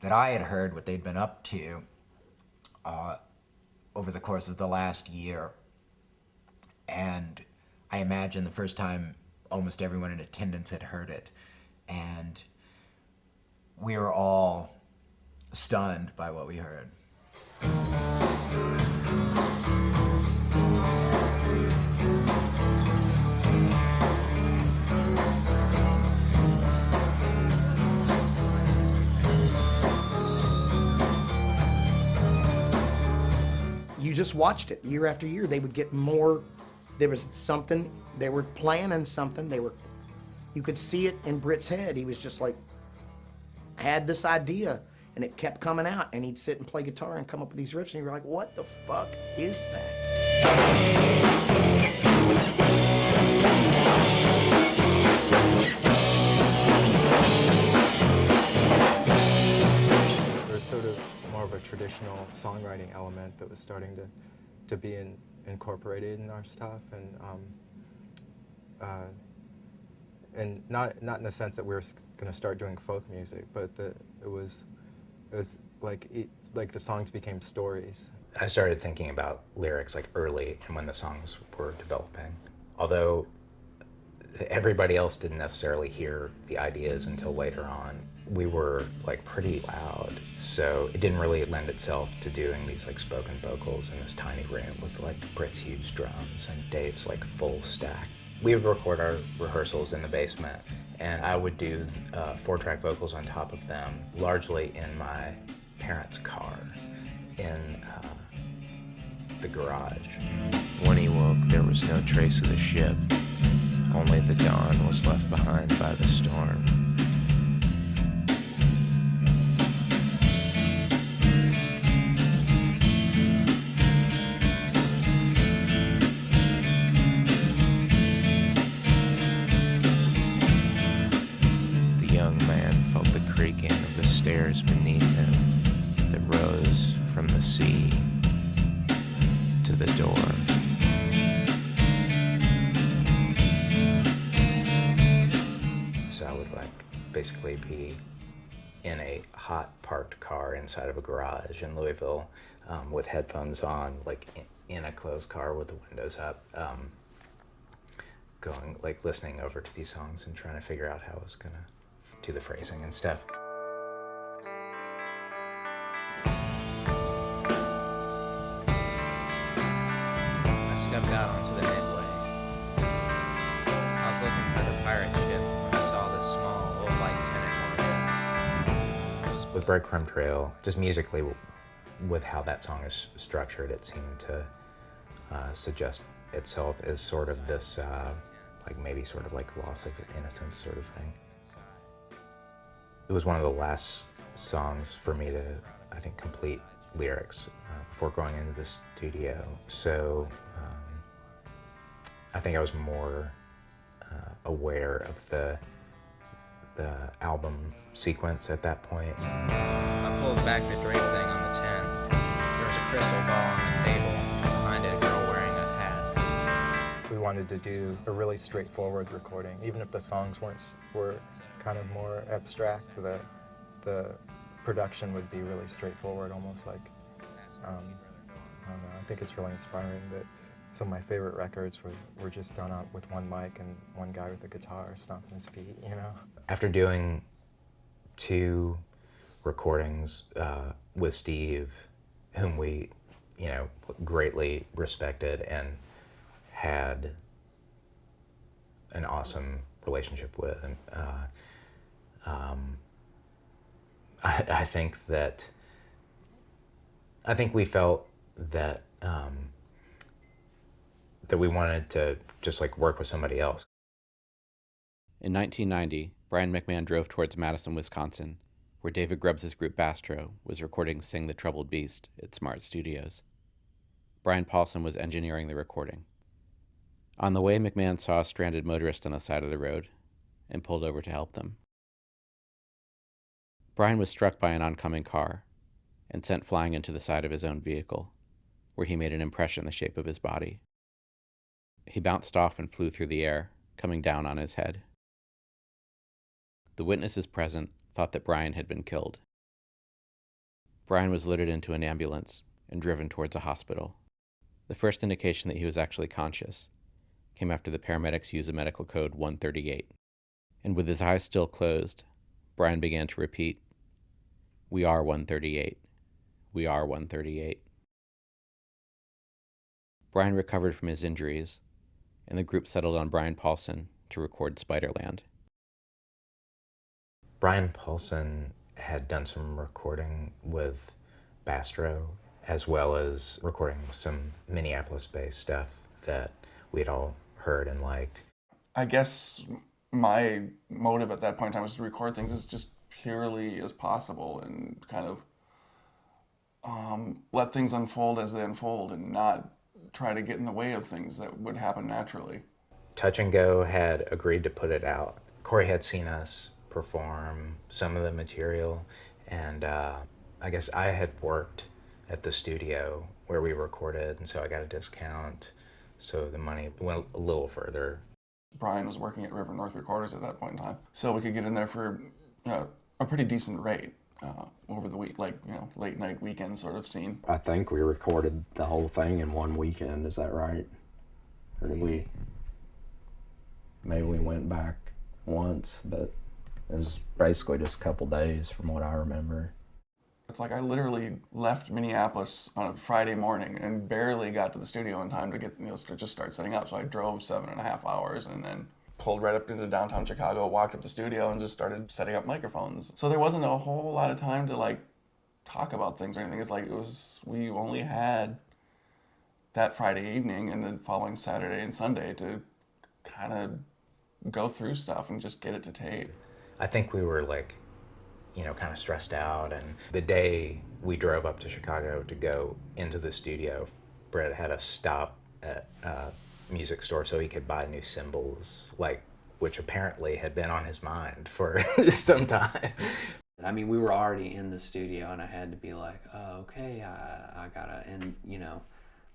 that I had heard what they'd been up to over the course of the last year. And I imagine the first time almost everyone in attendance had heard it. And we were all stunned by what we heard. You just watched it year after year. They would get more. There was something, they were planning something. You could see it in Britt's head. He was just like, had this idea, and it kept coming out, and he'd sit and play guitar and come up with these riffs, and you were like, what the fuck is that? There's sort of more of a traditional songwriting element that was starting to be incorporated in our stuff, and not in the sense that we were going to start doing folk music, but it was like the songs became stories. I started thinking about lyrics like early and when the songs were developing. Although everybody else didn't necessarily hear the ideas until later on, we were like pretty loud, so it didn't really lend itself to doing these like spoken vocals in this tiny room with like Britt's huge drums and Dave's like full stack. We would record our rehearsals in the basement, and I would do 4-track vocals on top of them, largely in my parents' car in the garage. When he woke, there was no trace of the ship. Only the dawn was left behind by the storm. The young man felt the creaking of the stairs beneath him that rose from the sea to the door. So I would like basically be in a hot parked car inside of a garage in Louisville with headphones on, like in a closed car with the windows up, going like listening over to these songs and trying to figure out how I was gonna do the phrasing and stuff. I stepped out onto the midway. I was looking for the pirate ship when I saw this small, old white tenant motor. With Breadcrumb Trail, just musically, with how that song is structured, it seemed to suggest itself as sort of this, like maybe sort of like loss of innocence sort of thing. It was one of the last songs for me to, I think, complete lyrics before going into the studio. So I think I was more aware of the album sequence at that point. I pulled back the drape thing on the tent. There was a crystal ball on the table. Behind it, a girl wearing a hat. We wanted to do a really straightforward recording, even if the songs were kind of more abstract. The production would be really straightforward, almost like I don't know. I think it's really inspiring that some of my favorite records were just done out with one mic and one guy with a guitar stomping his feet, you know? After doing 2 recordings with Steve, whom we, you know, greatly respected and had an awesome relationship with, and I think we felt that that we wanted to just like work with somebody else. In 1990, Brian McMahon drove towards Madison, Wisconsin, where David Grubbs' group Bastro was recording Sing the Troubled Beast at Smart Studios. Brian Paulson was engineering the recording. On the way, McMahon saw a stranded motorist on the side of the road and pulled over to help them. Brian was struck by an oncoming car and sent flying into the side of his own vehicle, where he made an impression the shape of his body. He bounced off and flew through the air, coming down on his head. The witnesses present thought that Brian had been killed. Brian was loaded into an ambulance and driven towards a hospital. The first indication that he was actually conscious came after the paramedics used a medical code 138, and with his eyes still closed, Brian began to repeat, "We are 138. We are 138. Brian recovered from his injuries, and the group settled on Brian Paulson to record Spiderland. Brian Paulson had done some recording with Bastro, as well as recording some Minneapolis-based stuff that we'd all heard and liked. I guess my motive at that point in time was to record things as just purely as possible and kind of let things unfold as they unfold and not try to get in the way of things that would happen naturally. Touch and Go had agreed to put it out. Corey had seen us perform some of the material, and I guess I had worked at the studio where we recorded, and so I got a discount, so the money went a little further. Brian was working at River North Recorders at that point in time, so we could get in there for a pretty decent rate over the week, like late night weekend sort of scene. I think we recorded the whole thing in one weekend, is that right? Or did we, maybe we went back once, but it was basically just a couple days from what I remember. It's like I literally left Minneapolis on a Friday morning and barely got to the studio in time to get to just start setting up. So I drove 7.5 hours and then pulled right up into downtown Chicago, walked up the studio, and just started setting up microphones. So there wasn't a whole lot of time to talk about things or anything. It's like we only had that Friday evening and the following Saturday and Sunday to kind of go through stuff and just get it to tape. I think we were kind of stressed out, and the day we drove up to Chicago to go into the studio, Brett had us stop at a music store so he could buy new cymbals, which apparently had been on his mind for some time. I mean, we were already in the studio, and I had to be like, oh, okay, I gotta, and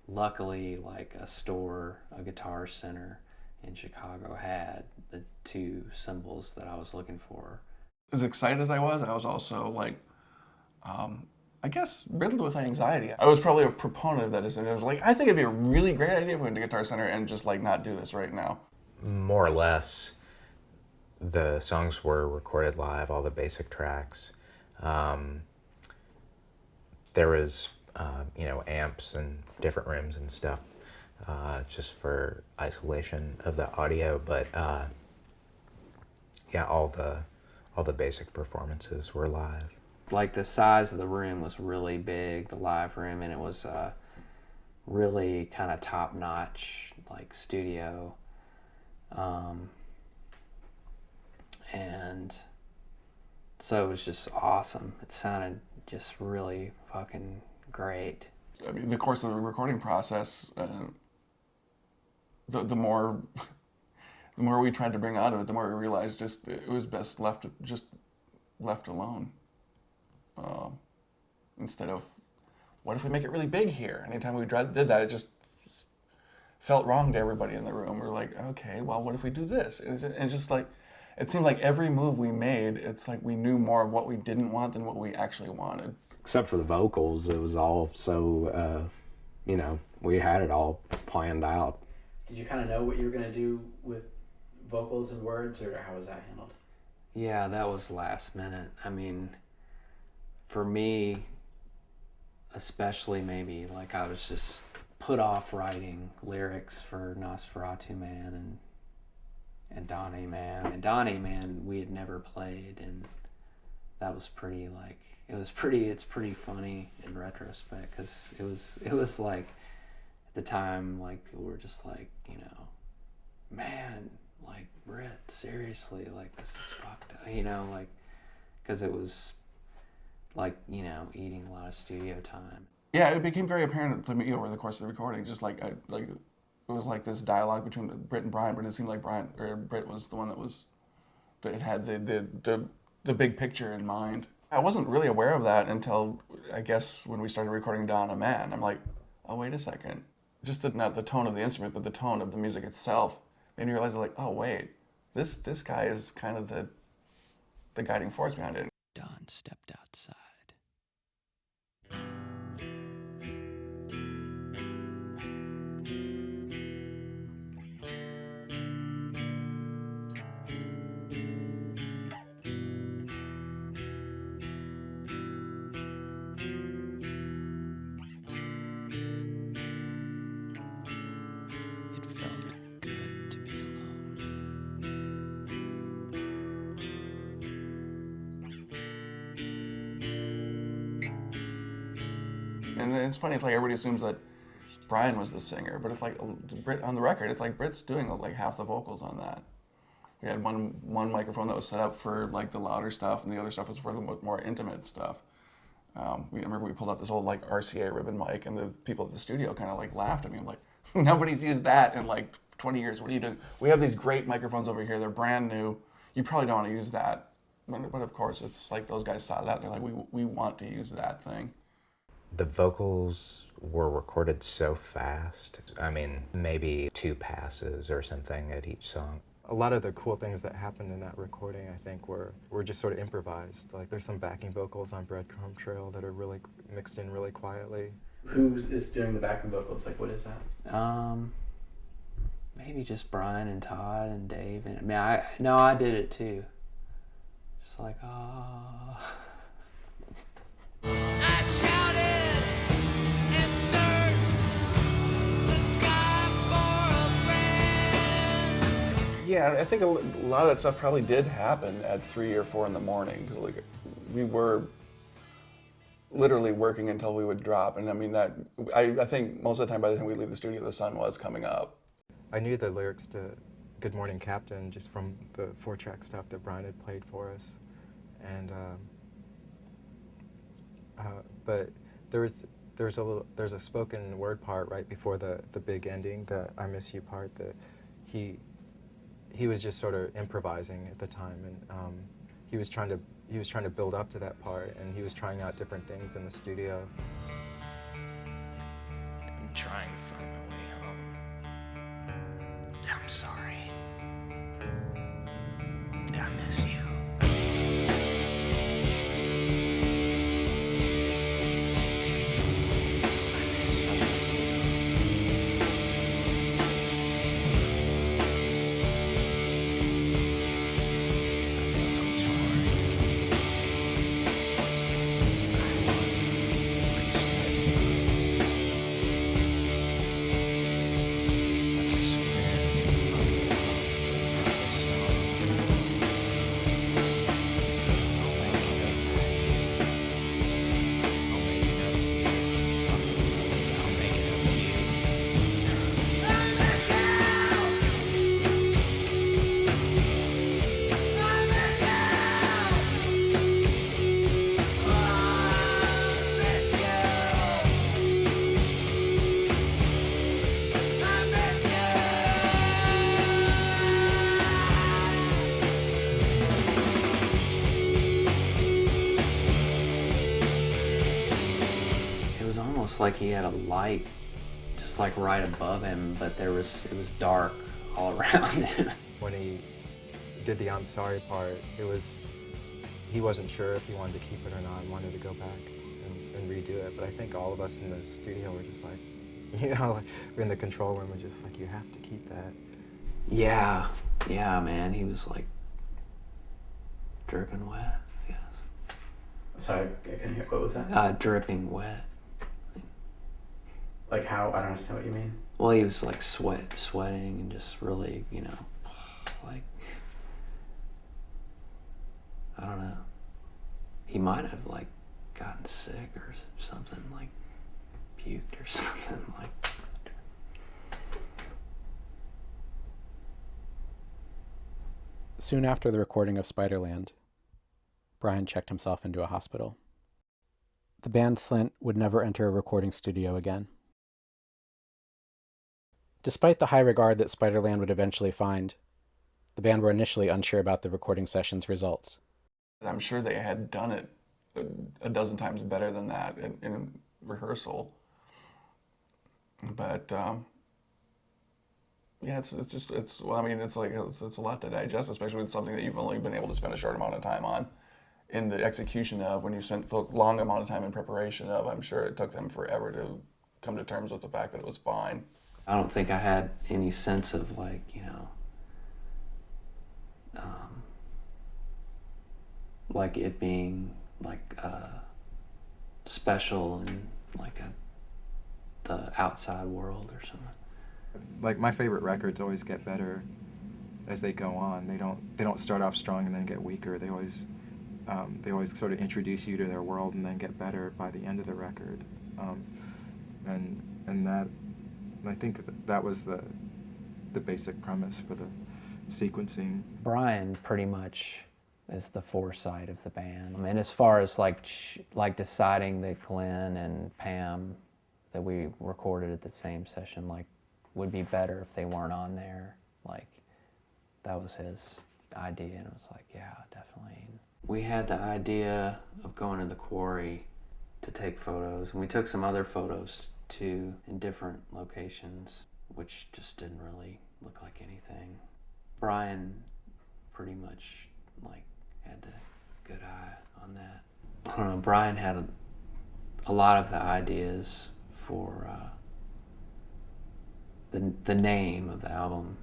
luckily, a store, a Guitar Center in Chicago had the two cymbals that I was looking for. As excited as I was also I guess riddled with anxiety. I was probably a proponent of that decision. I was like, I think it'd be a really great idea if we went to Guitar Center and just not do this right now. More or less, the songs were recorded live, all the basic tracks. There was, amps and different rooms and stuff, just for isolation of the audio, but all the basic performances were live. The size of the room was really big, the live room, and it was really kind of top-notch, studio. And so it was just awesome. It sounded just really fucking great. I mean, the course of the recording process, the more we tried to bring out of it, the more we realized it was best left alone. Instead of, what if we make it really big here? Anytime we did that, it just felt wrong to everybody in the room. We're like, okay, well, what if we do this? And it's just it seemed like every move we made, it's like we knew more of what we didn't want than what we actually wanted. Except for the vocals, it was all so, we had it all planned out. Did you kind of know what you were going to do with vocals and words, or how was that handled? Yeah, that was last minute. I mean, for me, especially maybe, I was just put off writing lyrics for Nosferatu Man and Donnie Man. And Donnie Man we had never played, and that was pretty, it's pretty funny in retrospect, because it was at the time, people were just man, Brett, seriously, this is fucked up, because it was eating a lot of studio time. Yeah, it became very apparent to me over the course of the recording. Just like it was like this dialogue between Britt and Brian, but it seemed like Britt was the one that had the big picture in mind. I wasn't really aware of that until I guess when we started recording Don a Man. I'm like, oh wait a second, just not the tone of the instrument, but the tone of the music itself made me realize like, oh wait, this guy is kind of the guiding force behind it. Don stepped outside. It felt good to be alone. And it's funny, it's like everybody assumes that Brian was the singer, but it's like Britt on the record, it's like Britt's doing like half the vocals on that. We had one microphone that was set up for like the louder stuff, and the other stuff was for the more intimate stuff. We remember we pulled out this old like RCA ribbon mic, and the people at the studio kind of like laughed at me. I'm like, nobody's used that in like 20 years. What are you doing? We have these great microphones over here. They're brand new. You probably don't want to use that. But of course, it's like those guys saw that. And they're like, we want to use that thing. The vocals were recorded so fast. I mean, maybe 2 passes or something at each song. A lot of the cool things that happened in that recording, I think, were just sort of improvised. Like, there's some backing vocals on Breadcrumb Trail that are really mixed in really quietly. Who is doing the backing vocals? Like, what is that? Maybe just Brian and Todd and Dave. And I mean, I did it too. Just like, ah. I shouted and searched the sky for a friend. Yeah, I think a lot of that stuff probably did happen at 3 or 4 in the morning, because like we were literally working until we would drop. And I mean that I think most of the time by the time we leave the studio, the sun was coming up. I knew the lyrics to Good Morning Captain just from the 4-track stuff that Brian had played for us. And but there's a spoken word part right before the big ending, the I Miss You part, that he was just sort of improvising at the time, and he was trying to build up to that part, and he was trying out different things in the studio. I'm trying to find my way home. I'm sorry. I miss you. Like he had a light just like right above him, but it was dark all around him. When he did the I'm sorry part, he wasn't sure if he wanted to keep it or not and wanted to go back and redo it. But I think all of us in the studio were just like, we're in the control room and just like, you have to keep that. Yeah, man, he was like dripping wet, I guess. Sorry, I couldn't hear. What was that? Dripping wet. Like how? I don't understand what you mean. Well, he was like sweating and just really, like, I don't know. He might have like gotten sick or something, like puked or something like. Soon after the recording of Spiderland, Brian checked himself into a hospital. The band Slint would never enter a recording studio again. Despite the high regard that Spiderland would eventually find, the band were initially unsure about the recording session's results. I'm sure they had done it a dozen times better than that in rehearsal. But yeah, it's a lot to digest, especially with something that you've only been able to spend a short amount of time on in the execution of. When you spent a long amount of time in preparation of, I'm sure it took them forever to come to terms with the fact that it was fine. I don't think I had any sense of like it being special in the outside world or something. Like my favorite records always get better as they go on. They don't start off strong and then get weaker. They always sort of introduce you to their world and then get better by the end of the record. And that, I think that was the basic premise for the sequencing. Brian pretty much is the foresight of the band. I mean, as far as like deciding that Glenn and Pam that we recorded at the same session would be better if they weren't on there. That was his idea, and it was yeah, definitely. We had the idea of going to the quarry to take photos, and we took some other photos too in different locations, which just didn't really look like anything. Brian pretty much had the good eye on that. I don't know, Brian had a lot of the ideas for the name of the album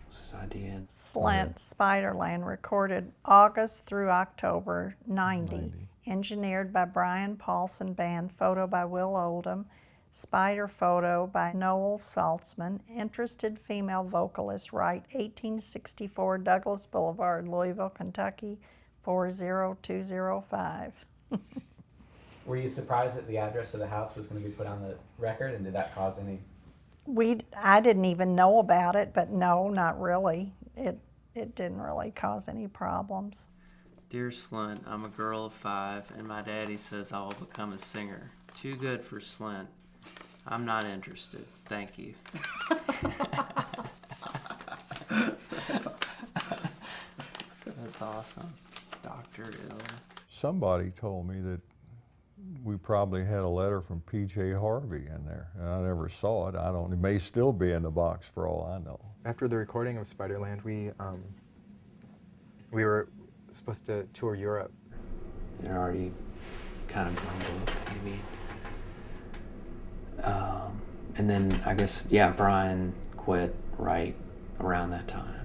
was his idea. Slint, Spiderland, recorded August through October 90. Engineered by Brian Paulson Band, photo by Will Oldham, Spider photo by Noel Saltzman, interested female vocalist, right, 1864 Douglas Boulevard, Louisville, Kentucky, 40205. Were you surprised that the address of the house was going to be put on the record, and did that cause any? I didn't even know about it, but no, not really. It didn't really cause any problems. Dear Slint, I'm a girl of 5, and my daddy says I will become a singer. Too good for Slint. I'm not interested. Thank you. That's awesome. Dr. Ill. Somebody told me that we probably had a letter from P.J. Harvey in there, and I never saw it. It may still be in the box for all I know. After the recording of Spiderland, we were supposed to tour Europe. It already kind of grumbled, maybe. And then I guess, yeah, Brian quit right around that time.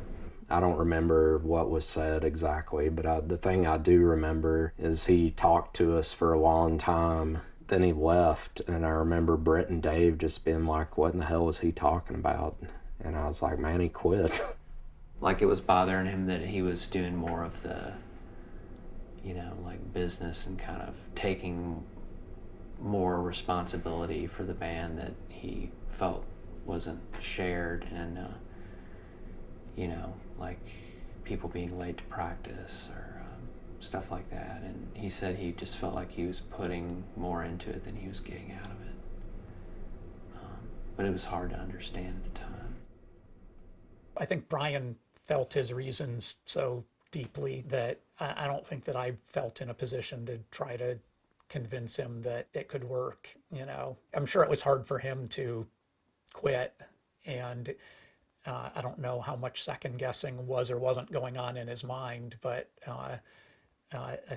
I don't remember what was said exactly, but the thing I do remember is he talked to us for a long time. Then he left, and I remember Britt and Dave just being like, what in the hell was he talking about? And I was like, man, he quit. It was bothering him that he was doing more of the, business and kind of taking more responsibility for the band that he felt wasn't shared, and people being late to practice or stuff like that. And he said he just felt like he was putting more into it than he was getting out of it. But it was hard to understand at the time. I think Brian felt his reasons so deeply that I don't think that I felt in a position to try to convince him that it could work. I'm sure it was hard for him to quit, and I don't know how much second guessing was or wasn't going on in his mind, but I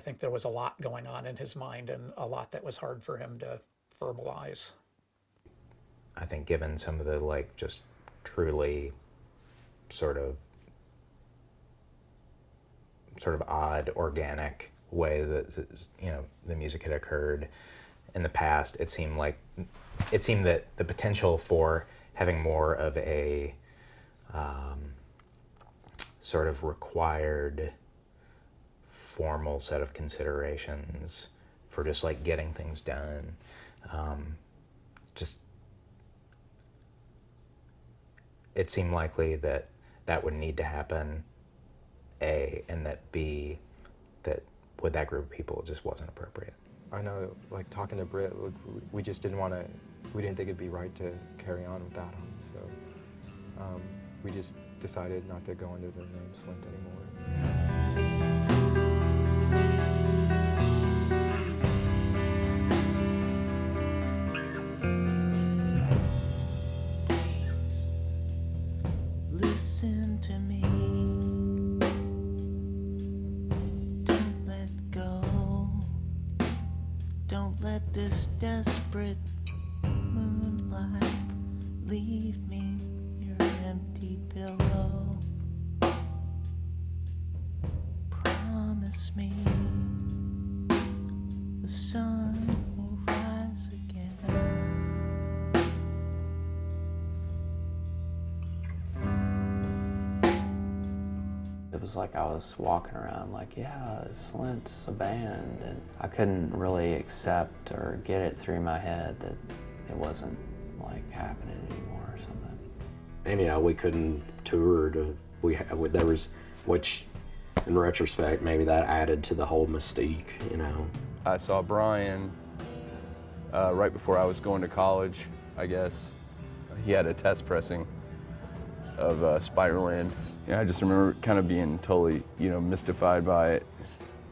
think there was a lot going on in his mind, and a lot that was hard for him to verbalize. I think given some of the just truly sort of odd, organic way that the music had occurred in the past, it seemed that the potential for having more of a sort of required formal set of considerations for just getting things done, it seemed likely that would need to happen, A, and that B, that with that group of people it just wasn't appropriate. I know, like talking to Britt, we just didn't want to, we didn't think it'd be right to carry on without him. So we just decided not to go under the name Slint anymore. Listen to me. Don't let go. Don't let this desperate moonlight leave me your empty pillow. Promise me the sun will rise again. It was like I was walking around like, yeah, Slint's a band, and I couldn't really accept or get it through my head that it wasn't like happening anymore or something. And you know, we couldn't tour there was, which in retrospect maybe that added to the whole mystique, you know. I saw Brian right before I was going to college, I guess. He had a test pressing of Spiderland. Yeah, I just remember kind of being totally, mystified by it.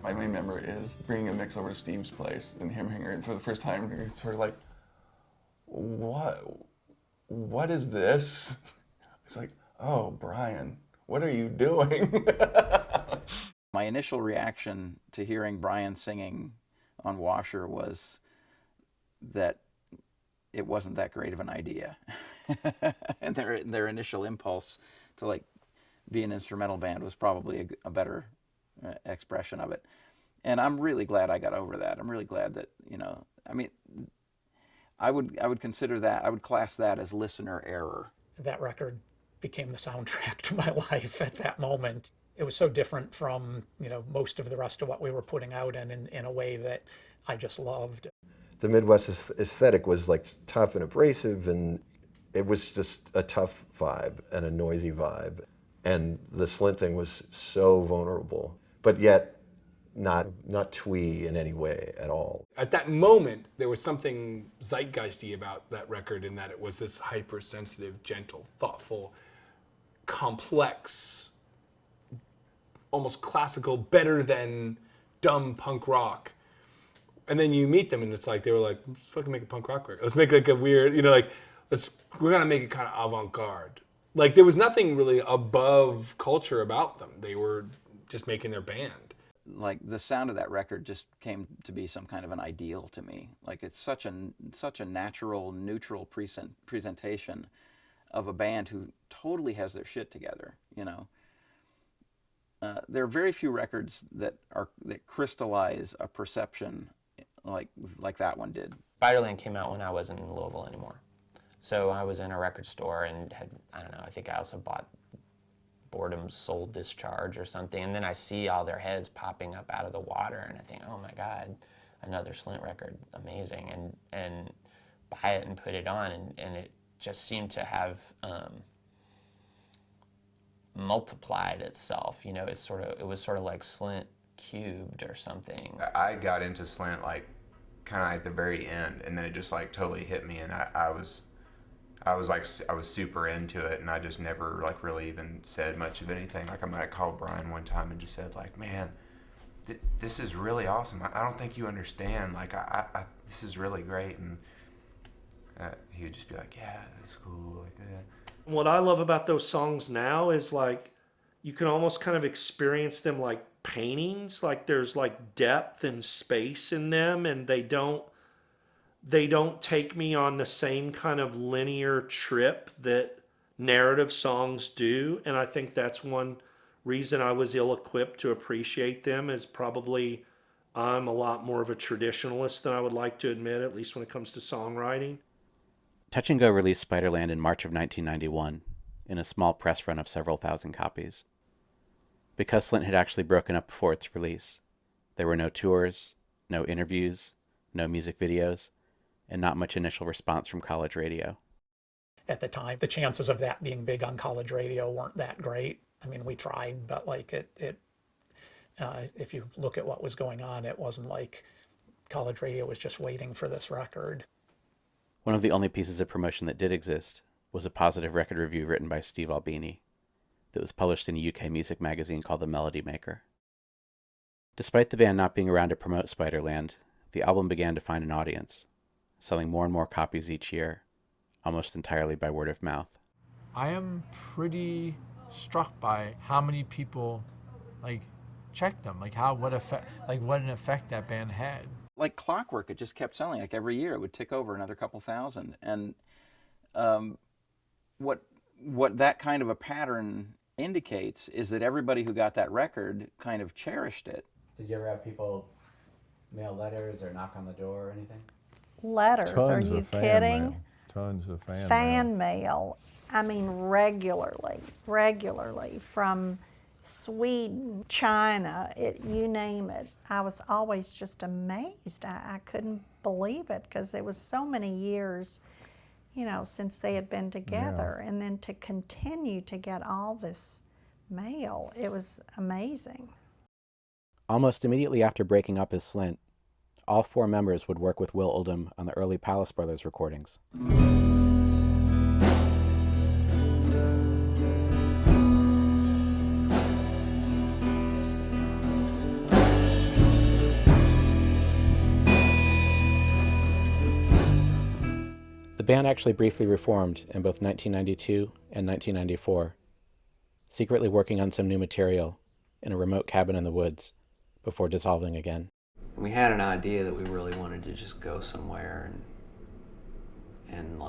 My main memory is bringing a mix over to Steve's place and him hearing it for the first time. And it's sort of like, what is this? It's like, oh, Brian, what are you doing? My initial reaction to hearing Brian singing on Washer was that it wasn't that great of an idea. And their initial impulse to like be an instrumental band was probably a better expression of it. And I'm really glad I got over that. I'm really glad that, I mean, I would consider that, I would class that as listener error. That record became the soundtrack to my life at that moment. It was so different from, most of the rest of what we were putting out in a way that I just loved. The Midwest aesthetic was like tough and abrasive, and it was just a tough vibe and a noisy vibe. And the Slint thing was so vulnerable, but yet not twee in any way at all. At that moment, there was something zeitgeisty about that record in that it was this hypersensitive, gentle, thoughtful, complex, almost classical, better than dumb punk rock. And then you meet them and it's like, they were like, let's fucking make a punk rock record. Let's make like a weird, we're gonna make it kind of avant-garde. Like there was nothing really above culture about them. They were just making their band. Like the sound of that record just came to be some kind of an ideal to me. Like it's such a natural, neutral presentation of a band who totally has their shit together, There are very few records that crystallize a perception like that one did. Spiderland came out when I wasn't in Louisville anymore. So I was in a record store and I think I also bought Boredom's Soul Discharge or something, and then I see all their heads popping up out of the water and I think, oh my God, another Slint record, amazing, and buy it and put it on, and it just seemed to have multiplied itself. It was sort of like Slint cubed or something. I got into Slint like kind of at the very end, and then it just like totally hit me, and I was super into it, and I just never like really even said much of anything. Like I might have called Brian one time and just said like, man, this is really awesome. I don't think you understand. Like I this is really great, and he would just be like, yeah, that's cool. Like What I love about those songs now is like you can almost kind of experience them like paintings. Like there's like depth and space in them, and they don't take me on the same kind of linear trip that narrative songs do. And I think that's one reason I was ill-equipped to appreciate them, is probably I'm a lot more of a traditionalist than I would like to admit, at least when it comes to songwriting. Touch and Go released Spiderland in March of 1991 in a small press run of several thousand copies. Because Slint had actually broken up before its release, there were no tours, no interviews, no music videos, and not much initial response from college radio. At the time, the chances of that being big on college radio weren't that great. I mean, we tried, but like if you look at what was going on, it wasn't like college radio was just waiting for this record. One of the only pieces of promotion that did exist was a positive record review written by Steve Albini that was published in a UK music magazine called The Melody Maker. Despite the band not being around to promote Spiderland, the album began to find an audience, selling more and more copies each year, almost entirely by word of mouth. I am pretty struck by how many people checked them, what an effect that band had. Like clockwork, it just kept selling. Like every year, it would tick over another couple thousand. And what that kind of a pattern indicates is that everybody who got that record kind of cherished it. Did you ever have people mail letters or knock on the door or anything? Letters? Tons Are you of fan kidding? mail. Tons of fan mail. Fan mail. I mean, regularly from Sweden, China, you name it. I was always just amazed. I couldn't believe it because it was so many years, since they had been together. Yeah. And then to continue to get all this mail, it was amazing. Almost immediately after breaking up as Slint, all 4 members would work with Will Oldham on the early Palace Brothers recordings. The band actually briefly reformed in both 1992 and 1994, secretly working on some new material in a remote cabin in the woods before dissolving again. We had an idea that we really wanted to just go somewhere and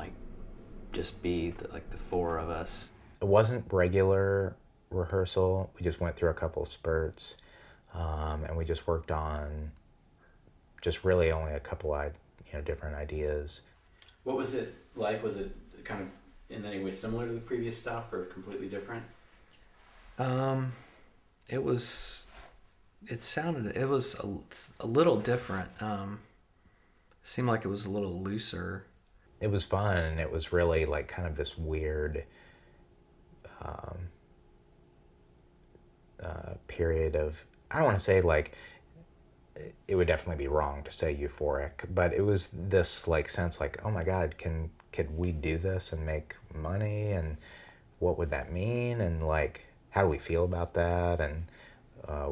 just be the 4 of us. It wasn't regular rehearsal. We just went through a couple of spurts, and we just worked on just really only a couple different ideas. What was it like? Was it kind of in any way similar to the previous stuff or completely different? It was a little different. Seemed like it was a little looser. It was fun, and it was really kind of this weird period of, I don't want to say it would definitely be wrong to say euphoric, but it was this sense oh my God, could we do this and make money, and what would that mean, and how do we feel about that, and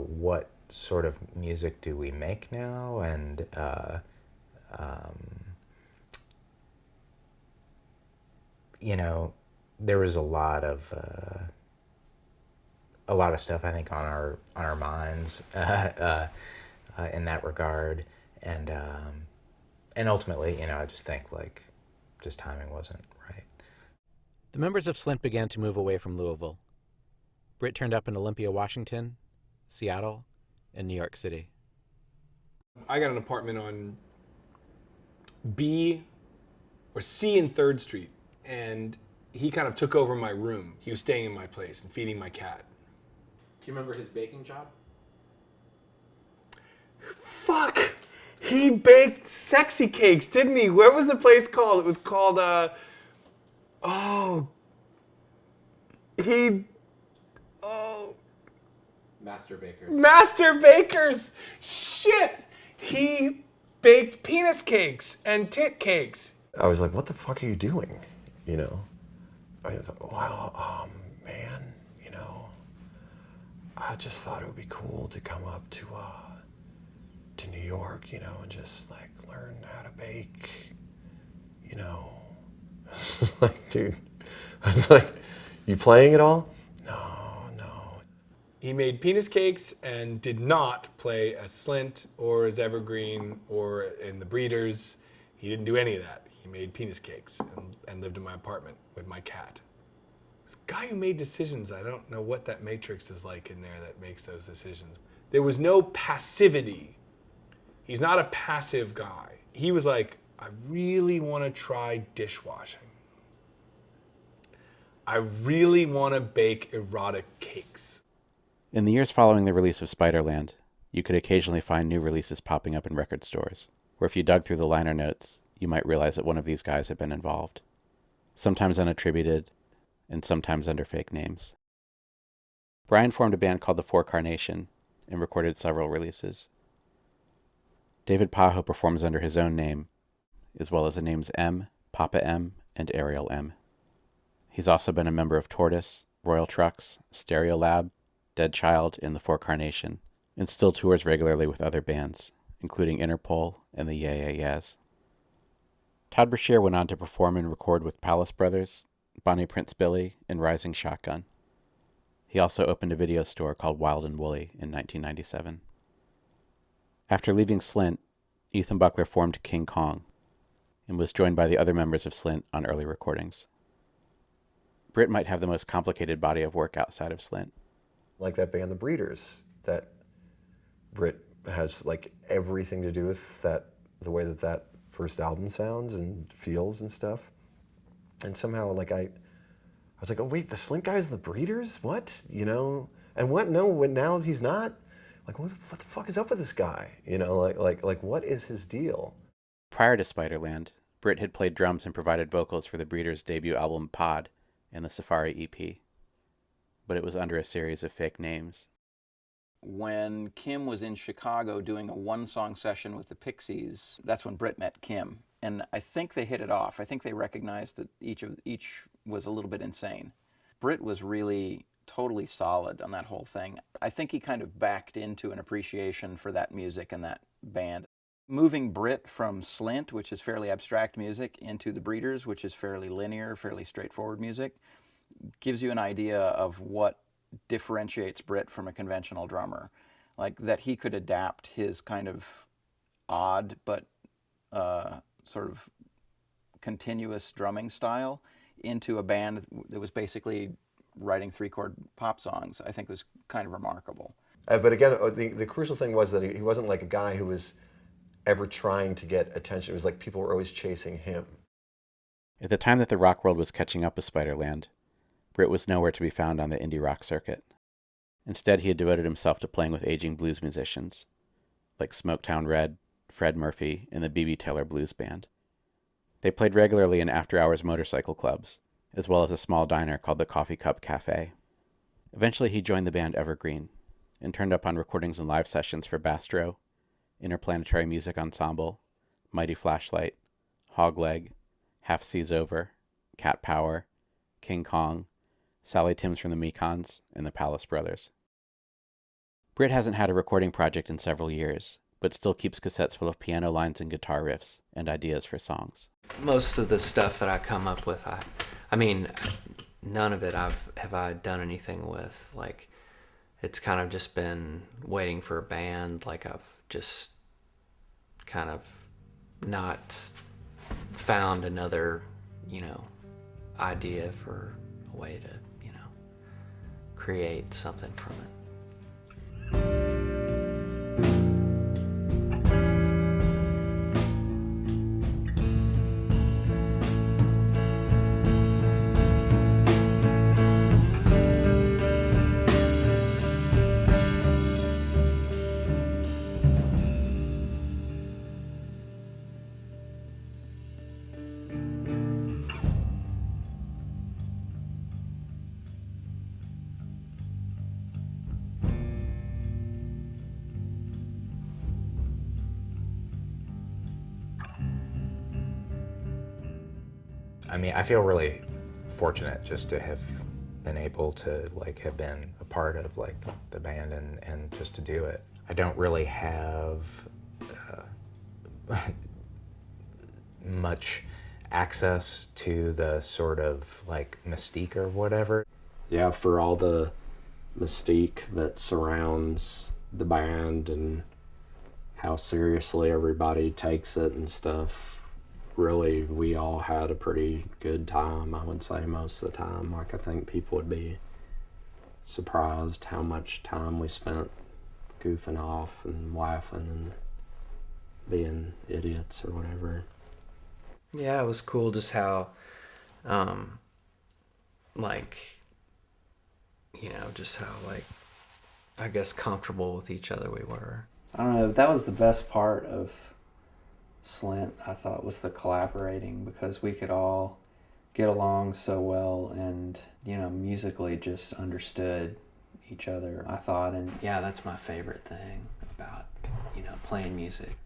what sort of music do we make now, and there was a lot of stuff I think on our minds in that regard, and ultimately, I just think just timing wasn't right. The members of Slint began to move away from Louisville. Britt turned up in Olympia, Washington, Seattle, and New York City. I got an apartment on B or C in 3rd Street, and he kind of took over my room. He was staying in my place and feeding my cat. Do you remember his baking job? Fuck! He baked sexy cakes, didn't he? Where was the place called? It was called, Master Bakers. Master Bakers! Shit! He baked penis cakes and tit cakes. I was like, what the fuck are you doing? I was like, well, man, I just thought it would be cool to come up to New York, and just learn how to bake, dude, I was like, you playing at all? No. He made penis cakes and did not play as Slint or as Evergreen or in the Breeders. He didn't do any of that. He made penis cakes and lived in my apartment with my cat. This guy who made decisions, I don't know what that matrix is like in there that makes those decisions. There was no passivity. He's not a passive guy. He was like, I really want to try dishwashing. I really want to bake erotic cakes. In the years following the release of Spiderland, you could occasionally find new releases popping up in record stores, where if you dug through the liner notes, you might realize that one of these guys had been involved, sometimes unattributed, and sometimes under fake names. Brian formed a band called the Four Carnation and recorded several releases. David Pajo performs under his own name, as well as the names M, Papa M, and Ariel M. He's also been a member of Tortoise, Royal Trucks, Stereolab, Dead Child, and the Four Carnation, and still tours regularly with other bands, including Interpol and the Yeah Yeah Yeahs. Todd Brashear went on to perform and record with Palace Brothers, Bonnie Prince Billy, and Rising Shotgun. He also opened a video store called Wild and Woolly in 1997. After leaving Slint, Ethan Buckler formed King Kong and was joined by the other members of Slint on early recordings. Britt might have the most complicated body of work outside of Slint. Like that band, The Breeders, that Britt has like everything to do with that, the way that that first album sounds and feels and stuff. And somehow, like I was like, oh wait, the Slint guy's The Breeders? What? You know? And what? No, when now he's not? Like, what the fuck is up with this guy? You know, like what is his deal? Prior to Spiderland, Britt had played drums and provided vocals for the Breeders' debut album Pod and the Safari EP, but it was under a series of fake names. When Kim was in Chicago doing a one-song session with the Pixies, that's when Britt met Kim. And I think they hit it off. I think they recognized that each was a little bit insane. Britt was really totally solid on that whole thing. I think he kind of backed into an appreciation for that music and that band. Moving Britt from Slint, which is fairly abstract music, into the Breeders, which is fairly linear, fairly straightforward music, gives you an idea of what differentiates Britt from a conventional drummer. Like that he could adapt his kind of odd but sort of continuous drumming style into a band that was basically writing 3-chord pop songs. I think was kind of remarkable. But again, the crucial thing was that he wasn't like a guy who was ever trying to get attention. It was like people were always chasing him. At the time that the rock world was catching up with Spiderland, Britt was nowhere to be found on the indie rock circuit. Instead, he had devoted himself to playing with aging blues musicians, like Smoketown Red, Fred Murphy, and the B.B. Taylor Blues Band. They played regularly in after-hours motorcycle clubs, as well as a small diner called the Coffee Cup Cafe. Eventually, he joined the band Evergreen, and turned up on recordings and live sessions for Bastro, Interplanetary Music Ensemble, Mighty Flashlight, Hogleg, Half Seas Over, Cat Power, King Kong, Sally Timms from the Mekons, and the Palace Brothers. Britt hasn't had a recording project in several years, but still keeps cassettes full of piano lines and guitar riffs and ideas for songs. Most of the stuff that I come up with, I mean, none of it have I done anything with. Like, it's kind of just been waiting for a band. Like, I've just kind of not found another, idea for a way to, create something from it. I mean, I feel really fortunate just to have been able to have been a part of the band and just to do it. I don't really have much access to the sort of mystique or whatever. Yeah, for all the mystique that surrounds the band and how seriously everybody takes it and stuff. Really, we all had a pretty good time, I would say, most of the time. I think people would be surprised how much time we spent goofing off and laughing and being idiots or whatever. Yeah, it was cool just how, just how, I guess comfortable with each other we were. I don't know, that was the best part of Slint, I thought, was the collaborating, because we could all get along so well and, musically just understood each other, I thought. And yeah, that's my favorite thing about, playing music.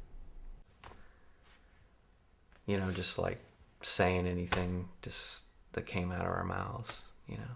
you know, just like saying anything just that came out of our mouths, you know.